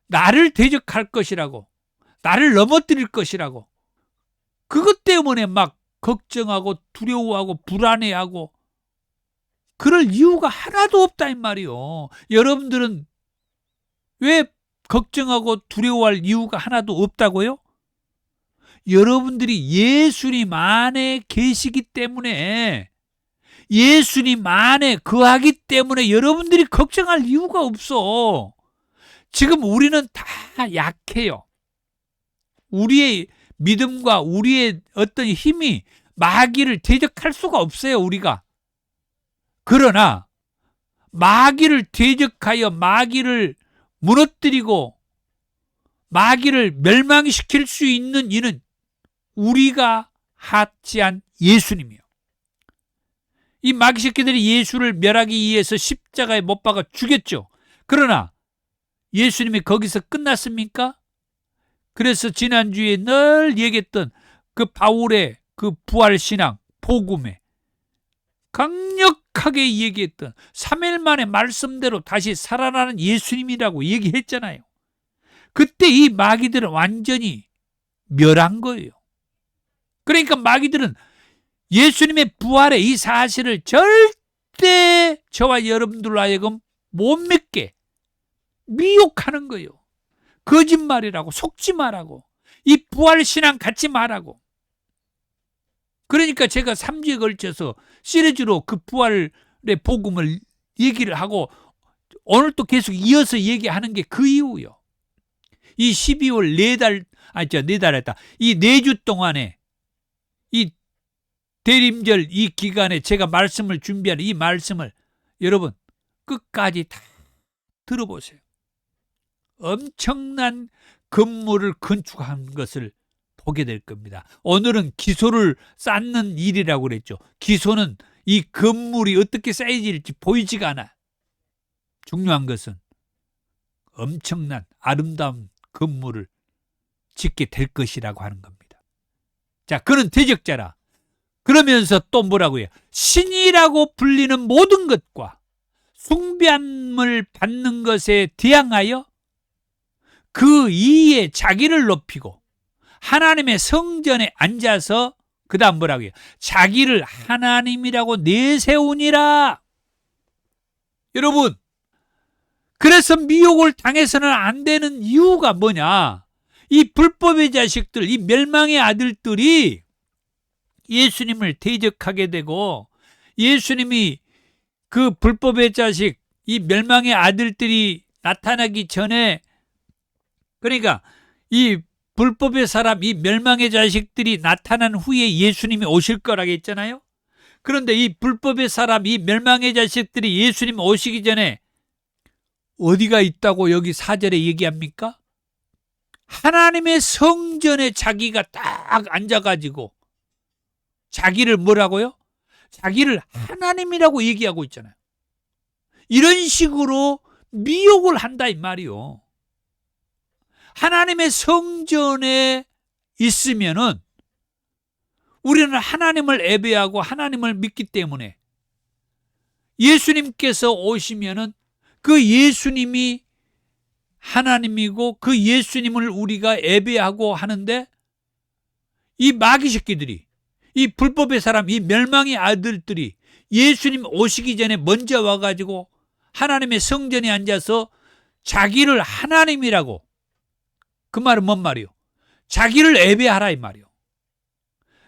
나를 대적할 것이라고, 나를 넘어뜨릴 것이라고, 그것 때문에 막 걱정하고 두려워하고 불안해하고 그럴 이유가 하나도 없다 이 말이요. 여러분들은 왜 걱정하고 두려워할 이유가 하나도 없다고요? 여러분들이 예수님 안에 계시기 때문에, 예수님 안에 거하기 때문에 여러분들이 걱정할 이유가 없어. 지금 우리는 다 약해요. 우리의 믿음과 우리의 어떤 힘이 마귀를 대적할 수가 없어요, 우리가. 그러나 마귀를 대적하여 마귀를 무너뜨리고 마귀를 멸망시킬 수 있는 이는 우리가 하치한 예수님이요. 이 마귀 새끼들이 예수를 멸하기 위해서 십자가에 못 박아 죽였죠. 그러나 예수님이 거기서 끝났습니까? 그래서 지난주에 늘 얘기했던 그 바울의 그 부활신앙 복음에 강력하게 얘기했던 3일 만에 말씀대로 다시 살아나는 예수님이라고 얘기했잖아요. 그때 이 마귀들은 완전히 멸한 거예요. 그러니까 마귀들은 예수님의 부활의 이 사실을 절대 저와 여러분들로 하여금 못 믿게 미혹하는 거예요. 거짓말이라고, 속지 말라고, 이 부활신앙 갖지 말라고. 그러니까 제가 3주에 걸쳐서 시리즈로 그 부활의 복음을 얘기를 하고 오늘 또 계속 이어서 얘기하는 게 그 이유요. 이 12월 4달 했다. 이 4주 동안에 이 대림절 이 기간에 제가 말씀을 준비하는 이 말씀을 여러분 끝까지 다 들어보세요. 엄청난 건물을 건축한 것을 보게 될 겁니다. 오늘은 기소를 쌓는 일이라고 그랬죠. 기소는 이 건물이 어떻게 쌓여질지 보이지가 않아. 중요한 것은 엄청난 아름다운 건물을 짓게 될 것이라고 하는 겁니다. 자, 그는 대적자라. 그러면서 또 뭐라고 해요? 신이라고 불리는 모든 것과 숭배함을 받는 것에 대항하여 그 이에 자기를 높이고 하나님의 성전에 앉아서 그 다음 뭐라고 해요? 자기를 하나님이라고 내세우니라. 여러분, 그래서 미혹을 당해서는 안 되는 이유가 뭐냐? 이 불법의 자식들, 이 멸망의 아들들이 예수님을 대적하게 되고 예수님이 그 불법의 자식, 이 멸망의 아들들이 나타나기 전에, 그러니까 이 불법의 사람, 이 멸망의 자식들이 나타난 후에 예수님이 오실 거라고 했잖아요. 그런데 이 불법의 사람, 이 멸망의 자식들이 예수님 오시기 전에 어디가 있다고 여기 4절에 얘기합니까? 하나님의 성전에 자기가 딱 앉아가지고 자기를 뭐라고요? 자기를 하나님이라고 얘기하고 있잖아요. 이런 식으로 미혹을 한다 이 말이요. 하나님의 성전에 있으면은 우리는 하나님을 예배하고 하나님을 믿기 때문에 예수님께서 오시면은 그 예수님이 하나님이고 그 예수님을 우리가 예배하고 하는데 이 마귀 새끼들이, 이 불법의 사람, 이 멸망의 아들들이 예수님 오시기 전에 먼저 와가지고 하나님의 성전에 앉아서 자기를 하나님이라고, 그 말은 뭔 말이요? 자기를 예배하라 이 말이요.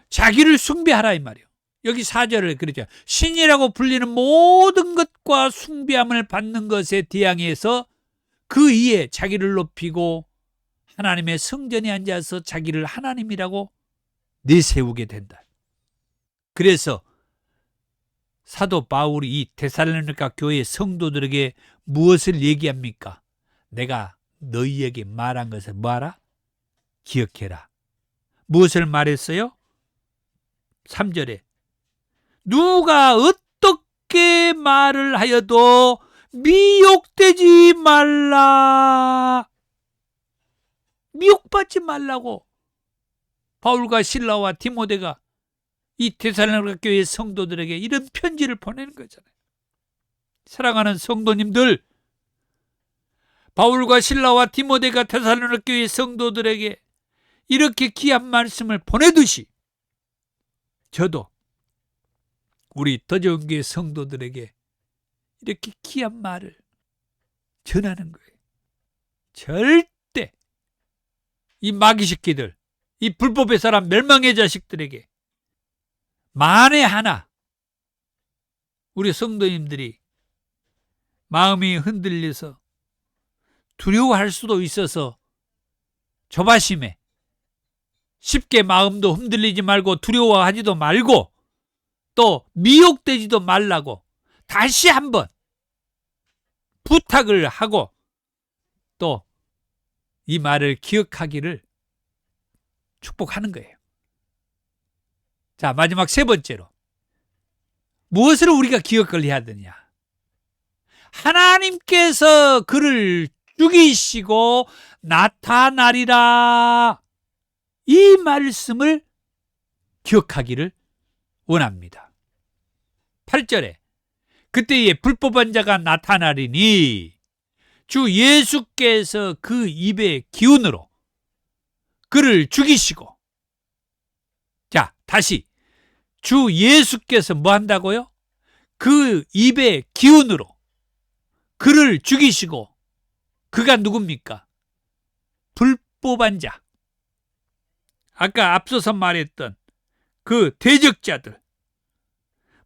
자기를 숭배하라 이 말이요. 여기 4절을 그러죠. 신이라고 불리는 모든 것과 숭배함을 받는 것에 대항해서 그 위에 자기를 높이고 하나님의 성전에 앉아서 자기를 하나님이라고 내세우게 된다. 그래서 사도 바울이 이 데살로니가 교회 성도들에게 무엇을 얘기합니까? 내가 너희에게 말한 것을 뭐하라? 기억해라. 무엇을 말했어요? 3절에 누가 어떻게 말을 하여도 미혹되지 말라. 미혹받지 말라고 바울과 실라와 디모데가 이 데살로니가 교회 성도들에게 이런 편지를 보내는 거잖아요. 사랑하는 성도님들, 바울과 실라와 디모데가 데살로니가 교회 성도들에게 이렇게 귀한 말씀을 보내듯이 저도 우리 더 좋은 교회 성도들에게 이렇게 귀한 말을 전하는 거예요. 절대 이 마귀 새끼들, 이 불법의 사람, 멸망의 자식들에게 만에 하나 우리 성도님들이 마음이 흔들려서 두려워할 수도 있어서 조바심에 쉽게 마음도 흔들리지 말고 두려워하지도 말고 또 미혹되지도 말라고 다시 한번 부탁을 하고 또 이 말을 기억하기를 축복하는 거예요. 자, 마지막 세 번째로 무엇을 우리가 기억을 해야 되냐? 하나님께서 그를 죽이시고 나타나리라. 이 말씀을 기억하기를 원합니다. 8절에 그때에 불법한 자가 나타나리니 주 예수께서 그 입의 기운으로 그를 죽이시고, 자, 다시 주 예수께서 뭐 한다고요? 그 입의 기운으로 그를 죽이시고, 그가 누굽니까? 불법한 자. 아까 앞서서 말했던 그 대적자들,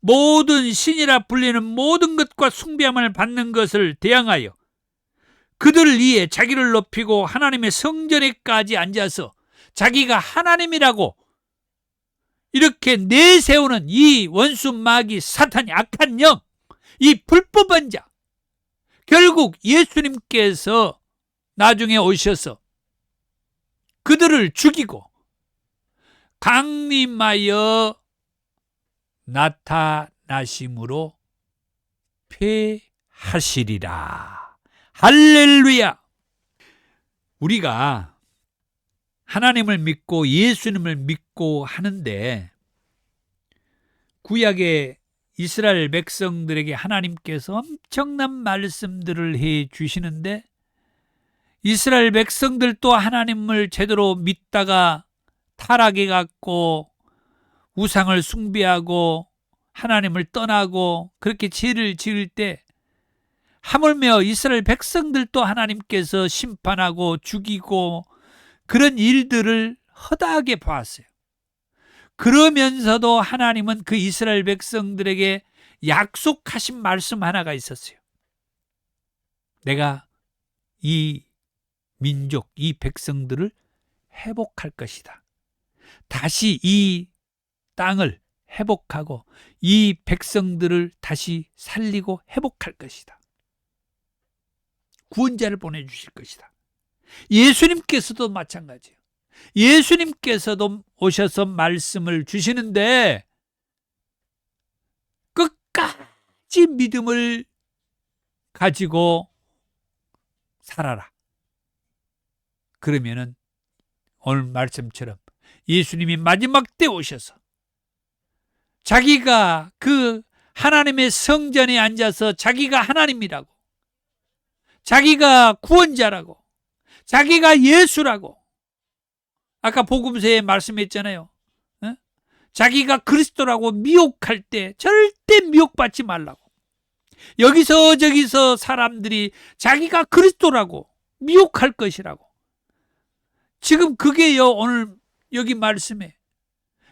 모든 신이라 불리는 모든 것과 숭배함을 받는 것을 대항하여 그들을 위해 자기를 높이고 하나님의 성전에까지 앉아서 자기가 하나님이라고 이렇게 내세우는 이 원수 마귀 사탄이 악한 영, 이 불법한 자, 결국 예수님께서 나중에 오셔서 그들을 죽이고 강림하여 나타나심으로 패하시리라. 할렐루야. 우리가 하나님을 믿고 예수님을 믿고 하는데 구약의 이스라엘 백성들에게 하나님께서 엄청난 말씀들을 해 주시는데 이스라엘 백성들도 하나님을 제대로 믿다가 타락해 갖고 우상을 숭배하고 하나님을 떠나고 그렇게 죄를 지을 때 하물며 이스라엘 백성들도 하나님께서 심판하고 죽이고 그런 일들을 허다하게 보았어요. 그러면서도 하나님은 그 이스라엘 백성들에게 약속하신 말씀 하나가 있었어요. 내가 이 민족, 이 백성들을 회복할 것이다. 다시 이 땅을 회복하고 이 백성들을 다시 살리고 회복할 것이다. 구원자를 보내주실 것이다. 예수님께서도 마찬가지예요. 예수님께서도 오셔서 말씀을 주시는데 끝까지 믿음을 가지고 살아라. 그러면은 오늘 말씀처럼 예수님이 마지막 때 오셔서 자기가 그 하나님의 성전에 앉아서 자기가 하나님이라고, 자기가 구원자라고, 자기가 예수라고, 아까 복음서에 말씀했잖아요. 자기가 그리스도라고 미혹할 때 절대 미혹받지 말라고. 여기서 저기서 사람들이 자기가 그리스도라고 미혹할 것이라고. 지금 그게요, 오늘 여기 말씀에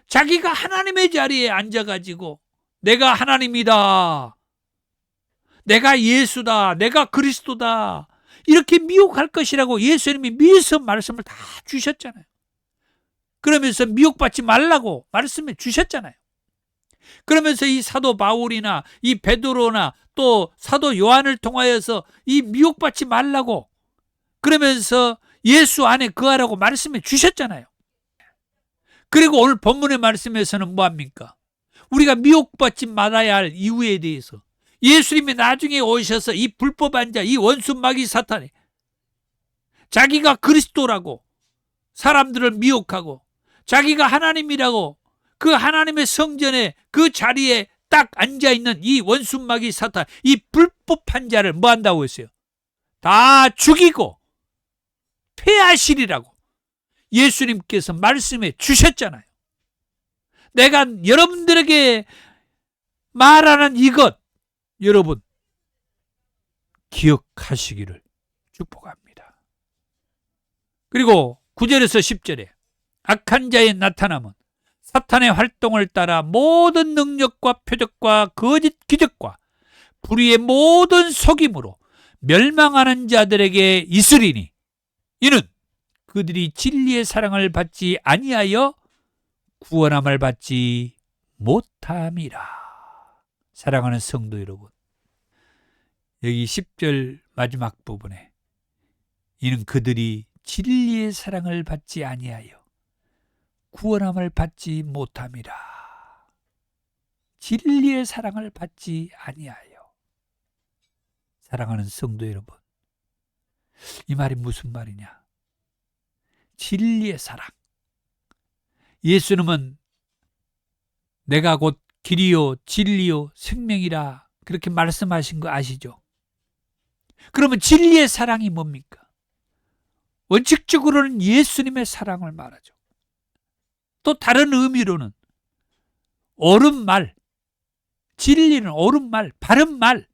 자기가 하나님의 자리에 앉아가지고 내가 하나님이다, 내가 예수다, 내가 그리스도다, 이렇게 미혹할 것이라고 예수님이 미리서 말씀을 다 주셨잖아요. 그러면서 미혹받지 말라고 말씀해 주셨잖아요. 그러면서 이 사도 바울이나 이 베드로나 또 사도 요한을 통하여서 이 미혹받지 말라고 그러면서 예수 안에 거하라고 말씀해 주셨잖아요. 그리고 오늘 본문의 말씀에서는 뭐합니까? 우리가 미혹받지 말아야 할 이유에 대해서 예수님이 나중에 오셔서 이 불법한 자, 이 원수 마귀 사탄이 자기가 그리스도라고 사람들을 미혹하고 자기가 하나님이라고 그 하나님의 성전에 그 자리에 딱 앉아있는 이 원수마귀 사탄, 이 불법한 자를 뭐 한다고 했어요? 다 죽이고 폐하시리라고 예수님께서 말씀해 주셨잖아요. 내가 여러분들에게 말하는 이것, 여러분 기억하시기를 축복합니다. 그리고 9절에서 10절에 악한 자의 나타남은 사탄의 활동을 따라 모든 능력과 표적과 거짓 기적과 불의의 모든 속임으로 멸망하는 자들에게 있으리니 이는 그들이 진리의 사랑을 받지 아니하여 구원함을 받지 못함이라. 사랑하는 성도 여러분, 여기 10절 마지막 부분에 이는 그들이 진리의 사랑을 받지 아니하여 구원함을 받지 못함이라. 진리의 사랑을 받지 아니하여. 사랑하는 성도 여러분, 이 말이 무슨 말이냐? 진리의 사랑. 예수님은 내가 곧 길이요 진리요 생명이라 그렇게 말씀하신 거 아시죠? 그러면 진리의 사랑이 뭡니까? 원칙적으로는 예수님의 사랑을 말하죠. 또 다른 의미로는 옳은 말, 진리는 옳은 말, 바른 말,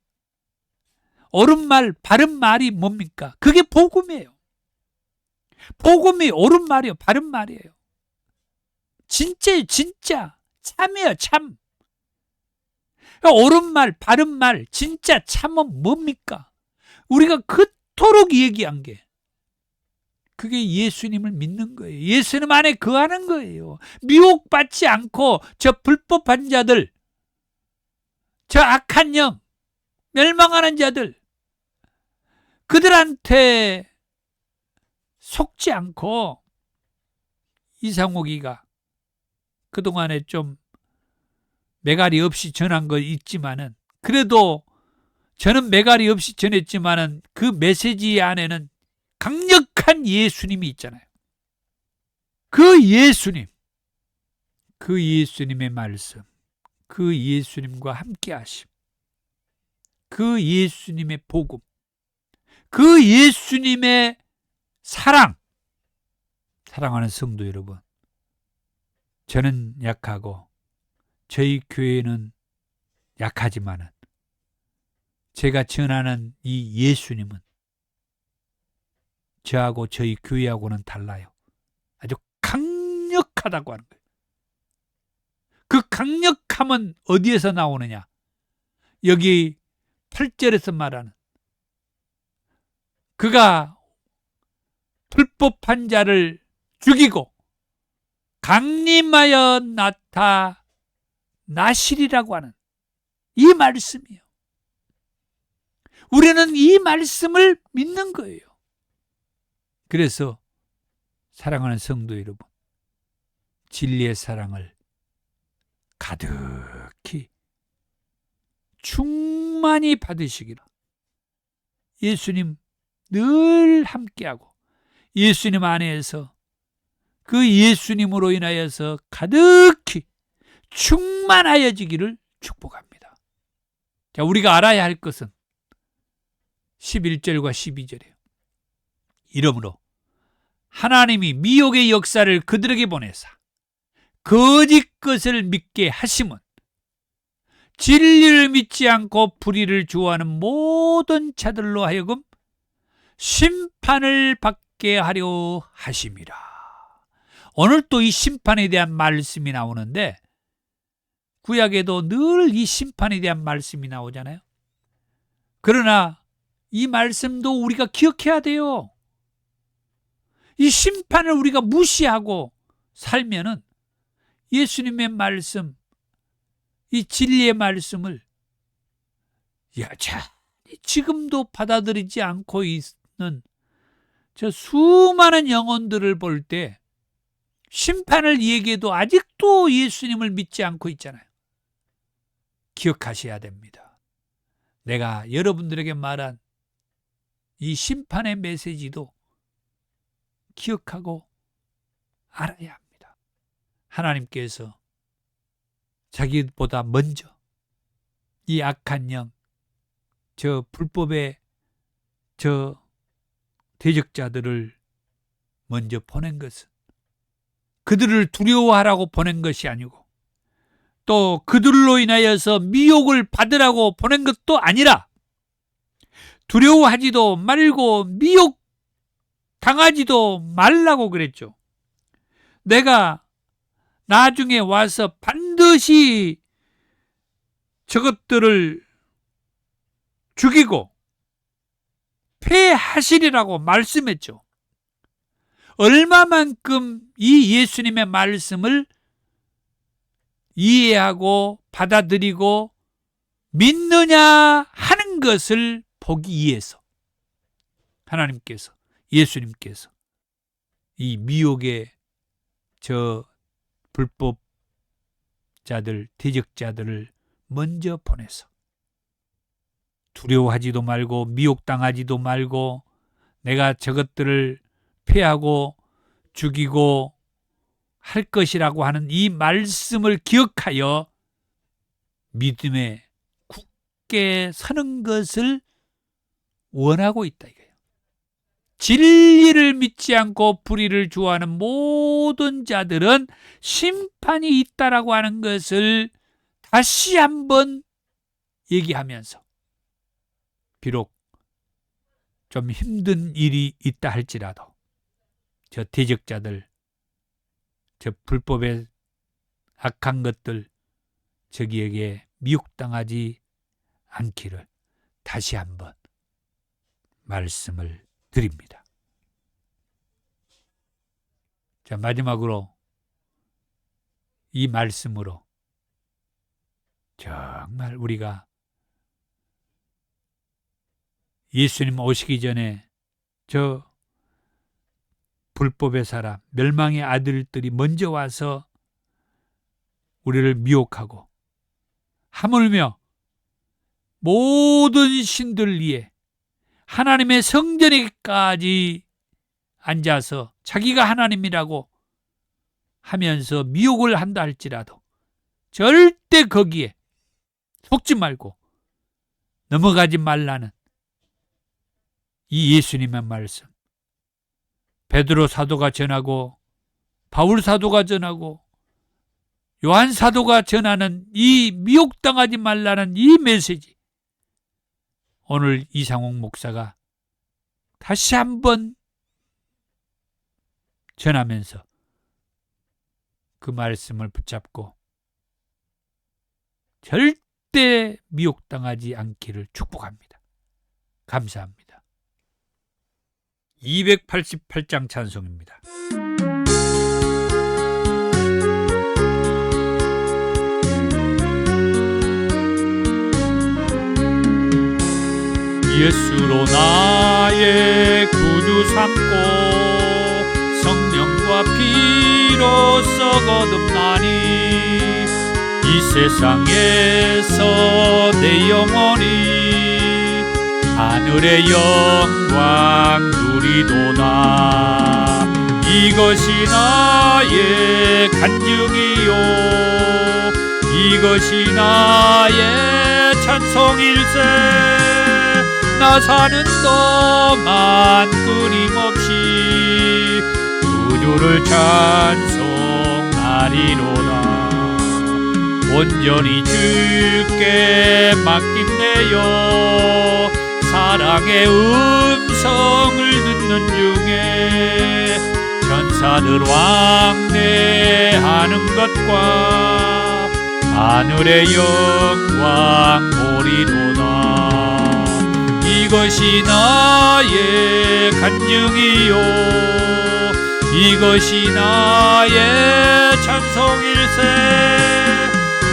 옳은 말, 바른 말이 뭡니까? 그게 복음이에요. 복음이 옳은 말이요, 바른 말이에요. 진짜예요, 진짜. 참이에요, 참. 옳은 말, 바른 말, 진짜 참은 뭡니까? 우리가 그토록 얘기한 게 그게 예수님을 믿는 거예요. 예수님 안에 거하는 거예요. 미혹받지 않고 저 불법한 자들, 저 악한 영, 멸망하는 자들, 그들한테 속지 않고 이상옥이가 그동안에 좀 매갈이 없이 전한 거 있지만은 그래도 저는 매갈이 없이 전했지만은 그 메시지 안에는 강력한 예수님이 있잖아요. 그 예수님, 그 예수님의 말씀, 그 예수님과 함께 하심, 그 예수님의 복음, 그 예수님의 사랑. 사랑하는 성도 여러분, 저는 약하고 저희 교회는 약하지만은 제가 전하는 이 예수님은 저하고 저희 교회하고는 달라요. 아주 강력하다고 하는 거예요. 그 강력함은 어디에서 나오느냐? 여기 8절에서 말하는 그가 불법한 자를 죽이고 강림하여 나타나시리라고 하는 이 말씀이에요. 우리는 이 말씀을 믿는 거예요. 그래서 사랑하는 성도 여러분, 진리의 사랑을 가득히 충만히 받으시기를 예수님 늘 함께하고 예수님 안에서 그 예수님으로 인하여서 가득히 충만하여지기를 축복합니다. 자, 우리가 알아야 할 것은 11절과 12절이에요. 이러므로 하나님이 미혹의 역사를 그들에게 보내사 거짓 것을 믿게 하심은 진리를 믿지 않고 불의를 좋아하는 모든 자들로 하여금 심판을 받게 하려 하심이라. 오늘 또 이 심판에 대한 말씀이 나오는데 구약에도 늘 이 심판에 대한 말씀이 나오잖아요. 그러나 이 말씀도 우리가 기억해야 돼요. 이 심판을 우리가 무시하고 살면은 예수님의 말씀, 이 진리의 말씀을 여전히 지금도 받아들이지 않고 있는 저 수많은 영혼들을 볼 때 심판을 얘기해도 아직도 예수님을 믿지 않고 있잖아요. 기억하셔야 됩니다. 내가 여러분들에게 말한 이 심판의 메시지도 기억하고 알아야 합니다. 하나님께서 자기보다 먼저 이 악한 영, 저 불법의 저 대적자들을 먼저 보낸 것은 그들을 두려워하라고 보낸 것이 아니고 또 그들로 인하여서 미혹을 받으라고 보낸 것도 아니라 두려워하지도 말고 미혹 당하지도 말라고 그랬죠. 내가 나중에 와서 반드시 저것들을 죽이고 패하시리라고 말씀했죠. 얼마만큼 이 예수님의 말씀을 이해하고 받아들이고 믿느냐 하는 것을 보기 위해서 하나님께서, 예수님께서 이 미혹의 저 불법자들, 대적자들을 먼저 보내서 두려워하지도 말고 미혹당하지도 말고 내가 저것들을 패하고 죽이고 할 것이라고 하는 이 말씀을 기억하여 믿음에 굳게 서는 것을 원하고 있다 이거예요. 진리를 믿지 않고 불의를 좋아하는 모든 자들은 심판이 있다라고 하는 것을 다시 한번 얘기하면서 비록 좀 힘든 일이 있다 할지라도 저 대적자들, 저 불법의 악한 것들 저기에게 미혹당하지 않기를 다시 한번 말씀을 드립니다. 자, 마지막으로 이 말씀으로 정말 우리가 예수님 오시기 전에 저 불법의 사람, 멸망의 아들들이 먼저 와서 우리를 미혹하고 하물며 모든 신들 위에 하나님의 성전에까지 앉아서 자기가 하나님이라고 하면서 미혹을 한다 할지라도 절대 거기에 속지 말고 넘어가지 말라는 이 예수님의 말씀, 베드로 사도가 전하고 바울 사도가 전하고 요한 사도가 전하는 이 미혹당하지 말라는 이 메시지, 오늘 이상옥 목사가 다시 한번 전하면서 그 말씀을 붙잡고 절대 미혹당하지 않기를 축복합니다. 감사합니다. 288장 찬송입니다. 예수로 나의 구주 삼고 성령과 피로써 거듭나니 이 세상에서 내 영혼이 하늘의 영광 누리도다. 이것이 나의 간증이요 이것이 나의 찬송일세. 나 사는 동안 끊임없이 구주를 찬송하리로다. 온전히 주께 맡긴내요 사랑의 음성을 듣는 중에 천사들 왕래하는 것과 하늘의 영광 보리로다. 이것이 나의 간증이요 이것이 나의 찬송일세.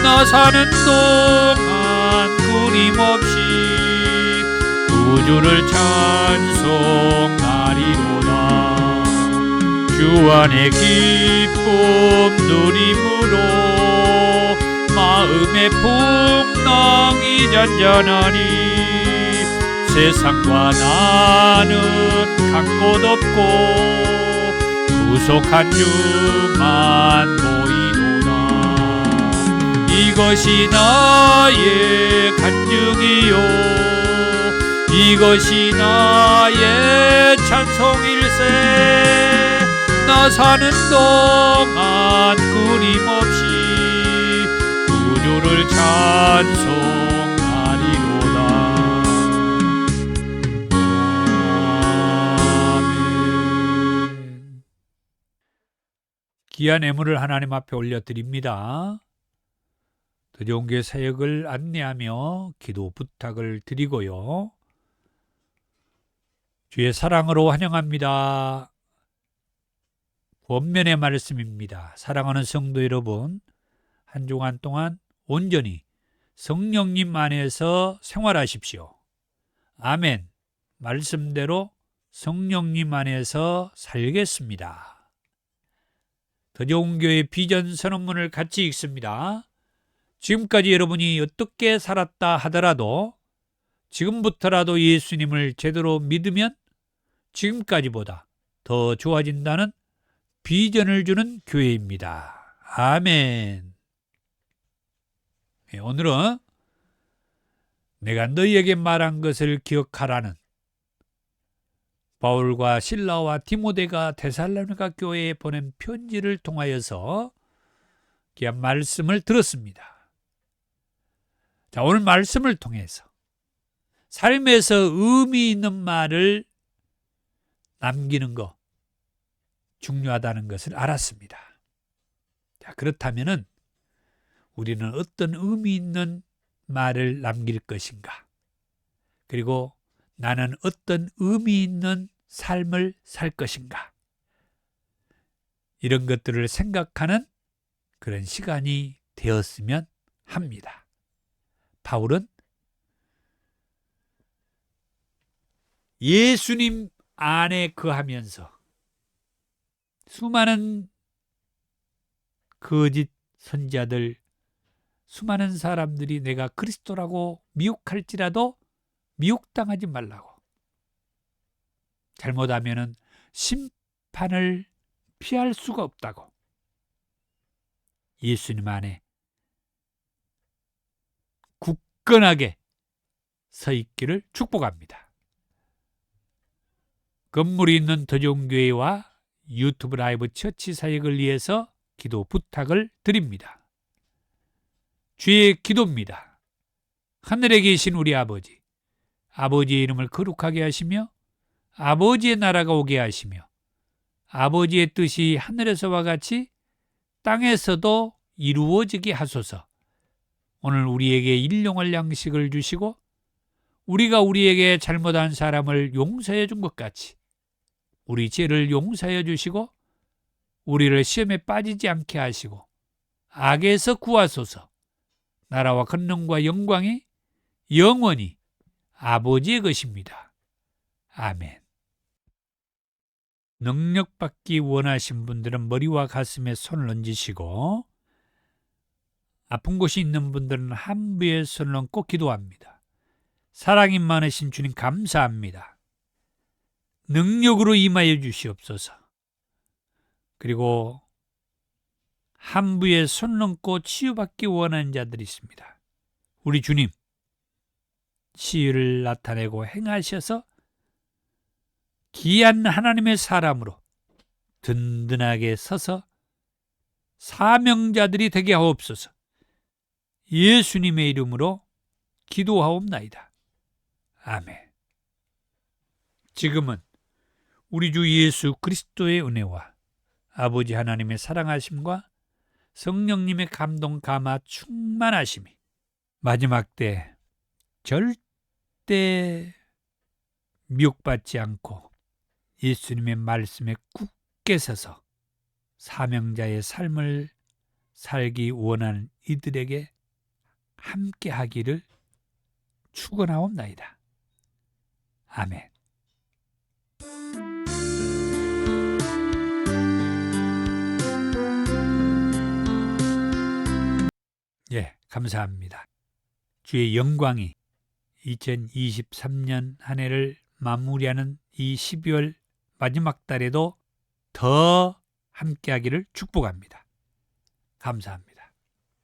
나 사는 동안 끊임없이 구주를 찬송하리로다. 주 안의 기쁨 누림으로 마음의 풍랑이 잔잔하니 세상과 나는 간 곳 없고 구속한 주만 보이도다. 이것이 나의 간증이요 이것이 나의 찬송일세 나 사는 동안 끊임없이 구주를 찬송하리로다. 아멘. 귀한 예물을 하나님 앞에 올려드립니다. 더 좋은 교회 사역을 안내하며 기도 부탁을 드리고요. 주의 사랑으로 환영합니다. 권면의 말씀입니다. 사랑하는 성도 여러분, 한 주간 동안 온전히 성령님 안에서 생활하십시오. 아멘. 말씀대로 성령님 안에서 살겠습니다. 더 좋은 교회 비전 선언문을 같이 읽습니다. 지금까지 여러분이 어떻게 살았다 하더라도 지금부터라도 예수님을 제대로 믿으면 지금까지보다 더 좋아진다는 비전을 주는 교회입니다. 아멘. 오늘은 내가 너희에게 말한 것을 기억하라는 바울과 실라와 디모데가 데살로니가 교회에 보낸 편지를 통하여서 귀한 말씀을 들었습니다. 자, 오늘 말씀을 통해서 삶에서 의미 있는 말을 남기는 거 중요하다는 것을 알았습니다. 자, 그렇다면은 우리는 어떤 의미 있는 말을 남길 것인가? 그리고 나는 어떤 의미 있는 삶을 살 것인가? 이런 것들을 생각하는 그런 시간이 되었으면 합니다. 바울은 예수님 안에 거하면서 수많은 거짓 선지자들, 수많은 사람들이 내가 그리스도라고 미혹할지라도 미혹당하지 말라고. 잘못하면은 심판을 피할 수가 없다고. 예수님 안에 굳건하게 서 있기를 축복합니다. 건물이 있는 더 좋은 교회와 유튜브 라이브 처치 사역을 위해서 기도 부탁을 드립니다. 주의 기도입니다. 하늘에 계신 우리 아버지, 아버지의 이름을 거룩하게 하시며 아버지의 나라가 오게 하시며 아버지의 뜻이 하늘에서와 같이 땅에서도 이루어지게 하소서. 오늘 우리에게 일용할 양식을 주시고 우리가 우리에게 잘못한 사람을 용서해 준 것 같이 우리 죄를 용서해 주시고 우리를 시험에 빠지지 않게 하시고 악에서 구하소서. 나라와 권능과 영광이 영원히 아버지의 것입니다. 아멘. 능력받기 원하신 분들은 머리와 가슴에 손을 얹으시고 아픈 곳이 있는 분들은 함부에 손을 얹고 기도합니다. 사랑이 많으신 주님 감사합니다. 능력으로 임하여 주시옵소서. 그리고 함부에 손을 얹고 치유받기 원하는 자들이 있습니다. 우리 주님 치유를 나타내고 행하셔서 귀한 하나님의 사람으로 든든하게 서서 사명자들이 되게 하옵소서. 예수님의 이름으로 기도하옵나이다. 아멘. 지금은 우리 주 예수 그리스도의 은혜와 아버지 하나님의 사랑하심과 성령님의 감동 감화 충만하심이 마지막 때 절대 미혹받지 않고 예수님의 말씀에 굳게 서서 사명자의 삶을 살기 원하는 이들에게 함께 하기를 축원하옵나이다. 아멘. 예, 감사합니다. 주의 영광이 2023년 한 해를 마무리하는 이 12월 마지막 달에도 더 함께하기를 축복합니다. 감사합니다.